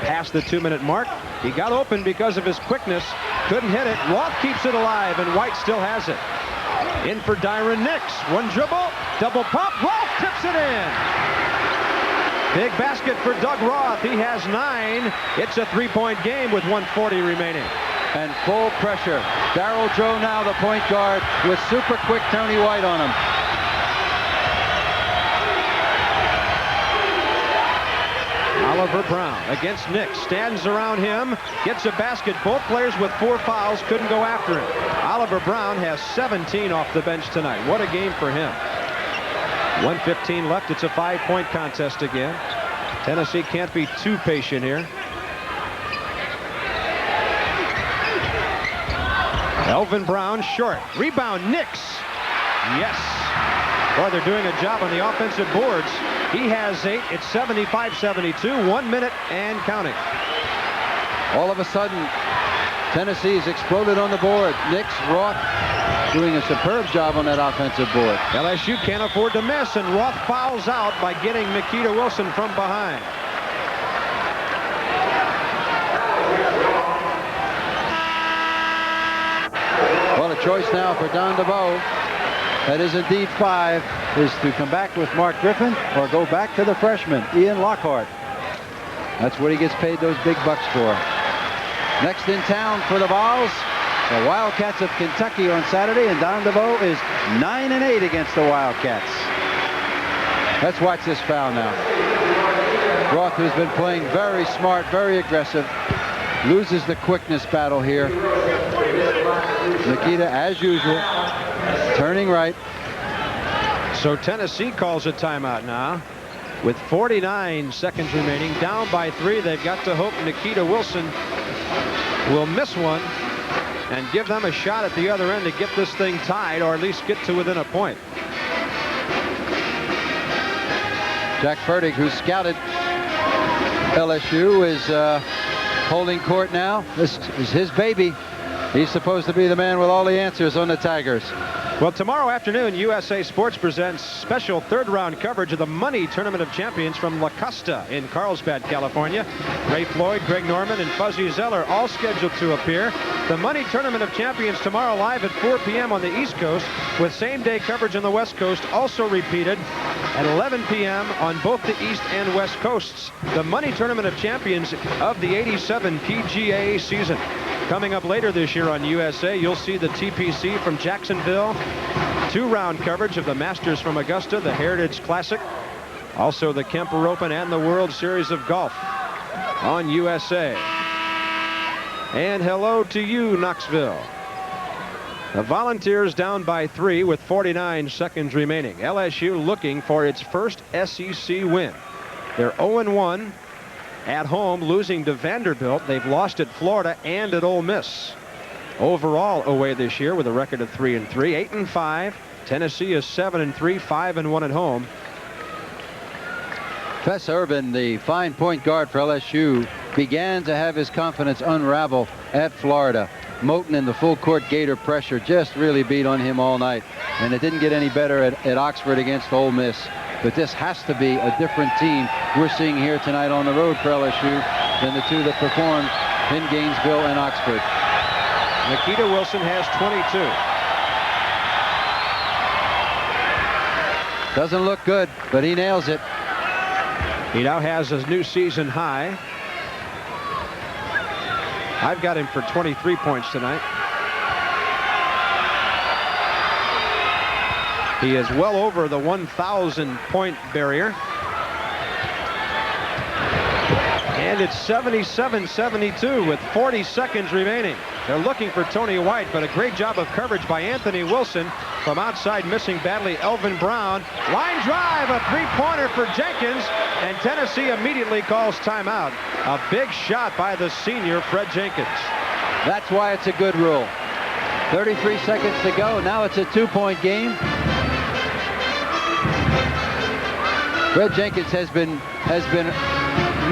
Speaker 2: pass the 2-minute mark, he got open because of his quickness. Couldn't hit it. Roth keeps it alive, and White still has it. In for Dyron Nix. One dribble, double pump. Roth tips it in. Big basket for Doug Roth. He has 9. It's a 3-point game with 1:40 remaining.
Speaker 3: And full pressure. Darryl Joe now the point guard with super quick Tony White on him.
Speaker 2: Oliver Brown against Nix, stands around him, gets a basket. Both players with 4 fouls couldn't go after him. Oliver Brown has 17 off the bench tonight. What a game for him. 1:15 left. It's a 5-point contest again. Tennessee can't be too patient here. Elvin Brown short. Rebound, Nix. Yes. Boy, they're doing a job on the offensive boards. He has 8. It's 75-72. 1 minute and counting.
Speaker 3: All of a sudden, Tennessee's exploded on the board. Nix, Roth doing a superb job on that offensive board.
Speaker 2: LSU can't afford to miss, and Roth fouls out by getting Nikita Wilson from behind.
Speaker 3: Well, a choice now for Don DeVoe. That is indeed 5, is to come back with Mark Griffin or go back to the freshman, Ian Lockhart. That's what he gets paid those big bucks for. Next in town for the Vols, the Wildcats of Kentucky on Saturday, and Don DeVoe is 9-8 against the Wildcats. Let's watch this foul now. Roth, who's been playing very smart, very aggressive, loses the quickness battle here. Nikita, as usual, turning right.
Speaker 2: So Tennessee calls a timeout now with 49 seconds remaining, down by 3. They've got to hope Nikita Wilson will miss one and give them a shot at the other end to get this thing tied, or at least get to within a point.
Speaker 3: Jack Fertig, who scouted LSU, is holding court now. This is his baby. He's supposed to be the man with all the answers on the Tigers.
Speaker 2: Well, tomorrow afternoon, USA Sports presents special third-round coverage of the Money Tournament of Champions from La Costa in Carlsbad, California. Ray Floyd, Greg Norman, and Fuzzy Zeller all scheduled to appear. The Money Tournament of Champions tomorrow live at 4 p.m. on the East Coast, with same-day coverage on the West Coast, also repeated at 11 p.m. on both the East and West Coasts. The Money Tournament of Champions of the '87 PGA season. Coming up later this year on USA, you'll see the TPC from Jacksonville, 2-round coverage of the Masters from Augusta, the Heritage Classic, also the Kemper Open and the World Series of Golf on USA. And hello to you, Knoxville. The Volunteers down by 3 with 49 seconds remaining. LSU looking for its first SEC win. They're 0-1. At home, losing to Vanderbilt. They've lost at Florida and at Ole Miss. Overall away this year with a record of 3-3, 8-5. Tennessee is 7-3, 5-1 at home.
Speaker 3: Fess Urban, the fine point guard for LSU, began to have his confidence unravel at Florida. Moten in the full court Gator pressure just really beat on him all night, and it didn't get any better at Oxford against Ole Miss. But this has to be a different team we're seeing here tonight on the road for LSU than the two that performed in Gainesville and Oxford.
Speaker 2: Nikita Wilson has 22.
Speaker 3: Doesn't look good, but he nails it.
Speaker 2: He now has his new season high. I've got him for 23 points tonight. He is well over the 1,000-point barrier. And it's 77-72 with 40 seconds remaining. They're looking for Tony White, but a great job of coverage by Anthony Wilson. From outside, missing badly, Elvin Brown. Line drive, a three-pointer for Jenkins, and Tennessee immediately calls timeout. A big shot by the senior, Fred Jenkins.
Speaker 3: That's why it's a good rule. 33 seconds to go. Now it's a 2-point game. Fred Jenkins has been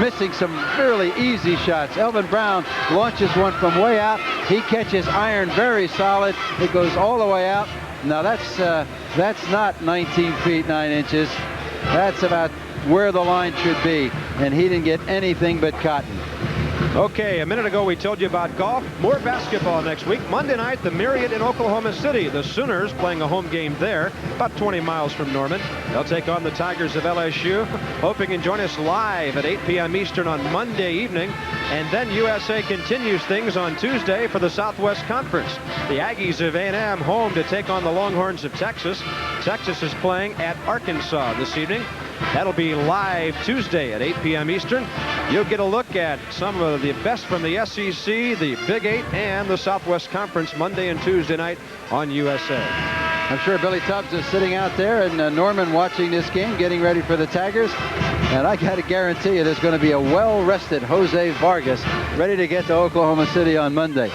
Speaker 3: missing some really easy shots. Elvin Brown launches one from way out. He catches iron very solid. It goes all the way out. Now that's not 19 feet 9 inches. That's about where the line should be, and he didn't get anything but cotton.
Speaker 2: Okay, a minute ago we told you about golf. More basketball next week. Monday night, the Marriott in Oklahoma City. The Sooners playing a home game there, about 20 miles from Norman. They'll take on the Tigers of LSU. Hope you can join us live at 8 p.m. Eastern on Monday evening. And then USA continues things on Tuesday for the Southwest Conference. The Aggies of A&M home to take on the Longhorns of Texas. Texas is playing at Arkansas this evening. That'll be live Tuesday at 8 p.m. Eastern. You'll get a look at some of the best from the SEC, the Big 8, and the Southwest Conference Monday and Tuesday night on USA.
Speaker 3: I'm sure Billy Tubbs is sitting out there in Norman watching this game, getting ready for the Tigers. And I got to guarantee you there's going to be a well-rested Jose Vargas ready to get to Oklahoma City on Monday.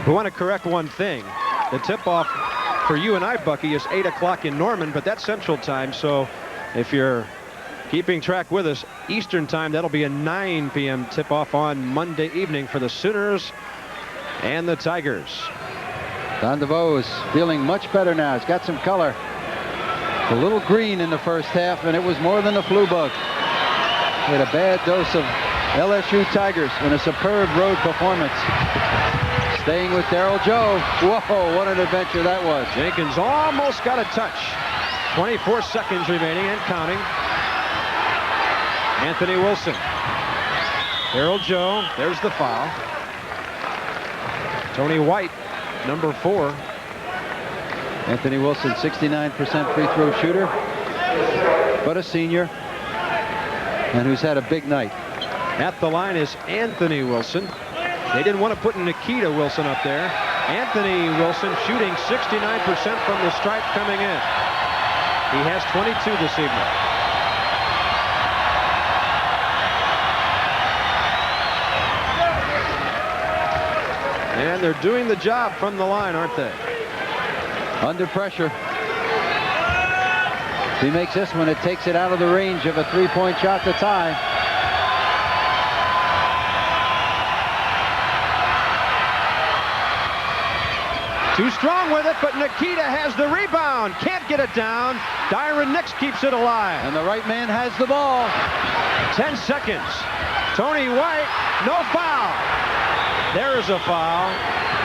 Speaker 2: We want to correct one thing. The tip-off for you and I, Bucky, is 8 o'clock in Norman, but that's Central Time. So if you're keeping track with us, Eastern Time, that'll be a 9 p.m. tip-off on Monday evening for the Sooners and the Tigers.
Speaker 3: Don DeVoe is feeling much better now. He's got some color. A little green in the first half, and it was more than the flu bug. He had a bad dose of LSU Tigers in a superb road performance. Staying with Darryl Joe. Whoa, what an adventure that was.
Speaker 2: Jenkins almost got a touch. 24 seconds remaining and counting. Anthony Wilson. Darryl Joe, there's the foul. Tony White, number 4.
Speaker 3: Anthony Wilson, 69% free throw shooter, but a senior, and who's had a big night.
Speaker 2: At the line is Anthony Wilson. They didn't want to put Nikita Wilson up there. Anthony Wilson shooting 69% from the stripe coming in. He has 22 this evening. And they're doing the job from the line, aren't they?
Speaker 3: Under pressure. If he makes this one, it takes it out of the range of a three-point shot to tie.
Speaker 2: Too strong with it, but Nikita has the rebound. Can't get it down. Dyron Nix keeps it alive.
Speaker 3: And the right man has the ball.
Speaker 2: 10 seconds. Tony White, no foul. There is a foul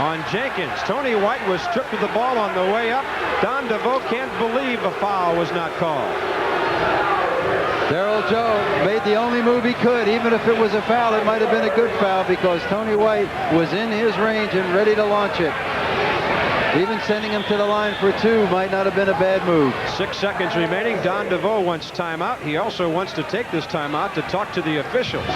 Speaker 2: on Jenkins. Tony White was stripped of the ball on the way up. Don DeVoe can't believe a foul was not called.
Speaker 3: Darryl Joe made the only move he could. Even if it was a foul, it might have been a good foul because Tony White was in his range and ready to launch it. Even sending him to the line for 2 might not have been a bad move.
Speaker 2: 6 seconds remaining. Don DeVoe wants timeout. He also wants to take this timeout to talk to the officials.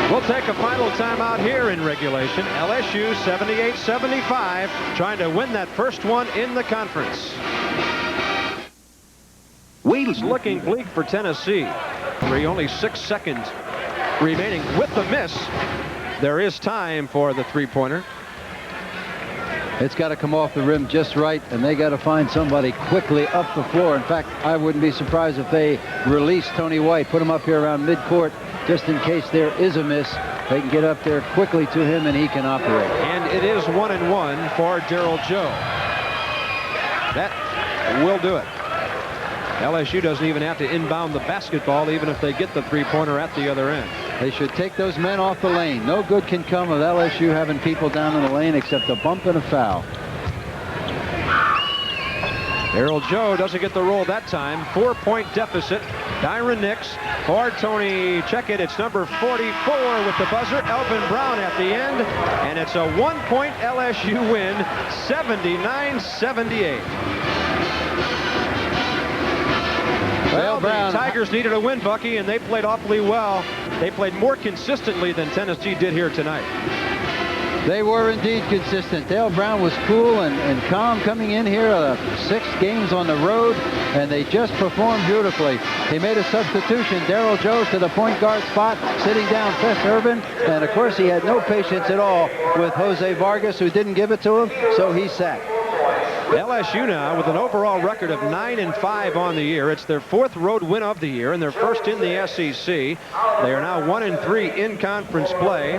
Speaker 2: We'll take a final timeout here in regulation. LSU 78-75, trying to win that first one in the conference. It's looking bleak for Tennessee. Only 6 seconds remaining with the miss. There is time for the three-pointer.
Speaker 3: It's got to come off the rim just right, and they got to find somebody quickly up the floor. In fact, I wouldn't be surprised if they release Tony White, put him up here around midcourt, just in case there is a miss. They can get up there quickly to him, and he can operate.
Speaker 2: And it is 1-1 for Darryl Joe. That will do it. LSU doesn't even have to inbound the basketball, even if they get the three-pointer at the other end.
Speaker 3: They should take those men off the lane. No good can come of LSU having people down in the lane except a bump and a foul.
Speaker 2: Darryl Joe doesn't get the roll that time. 4-point deficit. Dyron Nix for Tony. Check it. It's number 44 with the buzzer. Elvin Brown at the end. And it's a 1-point LSU win, 79-78. Well, the Tigers needed a win, Bucky, and they played awfully well. They played more consistently than Tennessee did here tonight.
Speaker 3: They were indeed consistent. Dale Brown was cool and calm coming in here. 6 games on the road, and they just performed beautifully. He made a substitution. Darryl Joe to the point guard spot, sitting down Fess Urban, and of course he had no patience at all with Jose Vargas, who didn't give it to him, so he sat.
Speaker 2: LSU now with an overall record of 9-5 on the year. It's their 4th road win of the year and their first in the SEC. They are now 1-3 in conference play.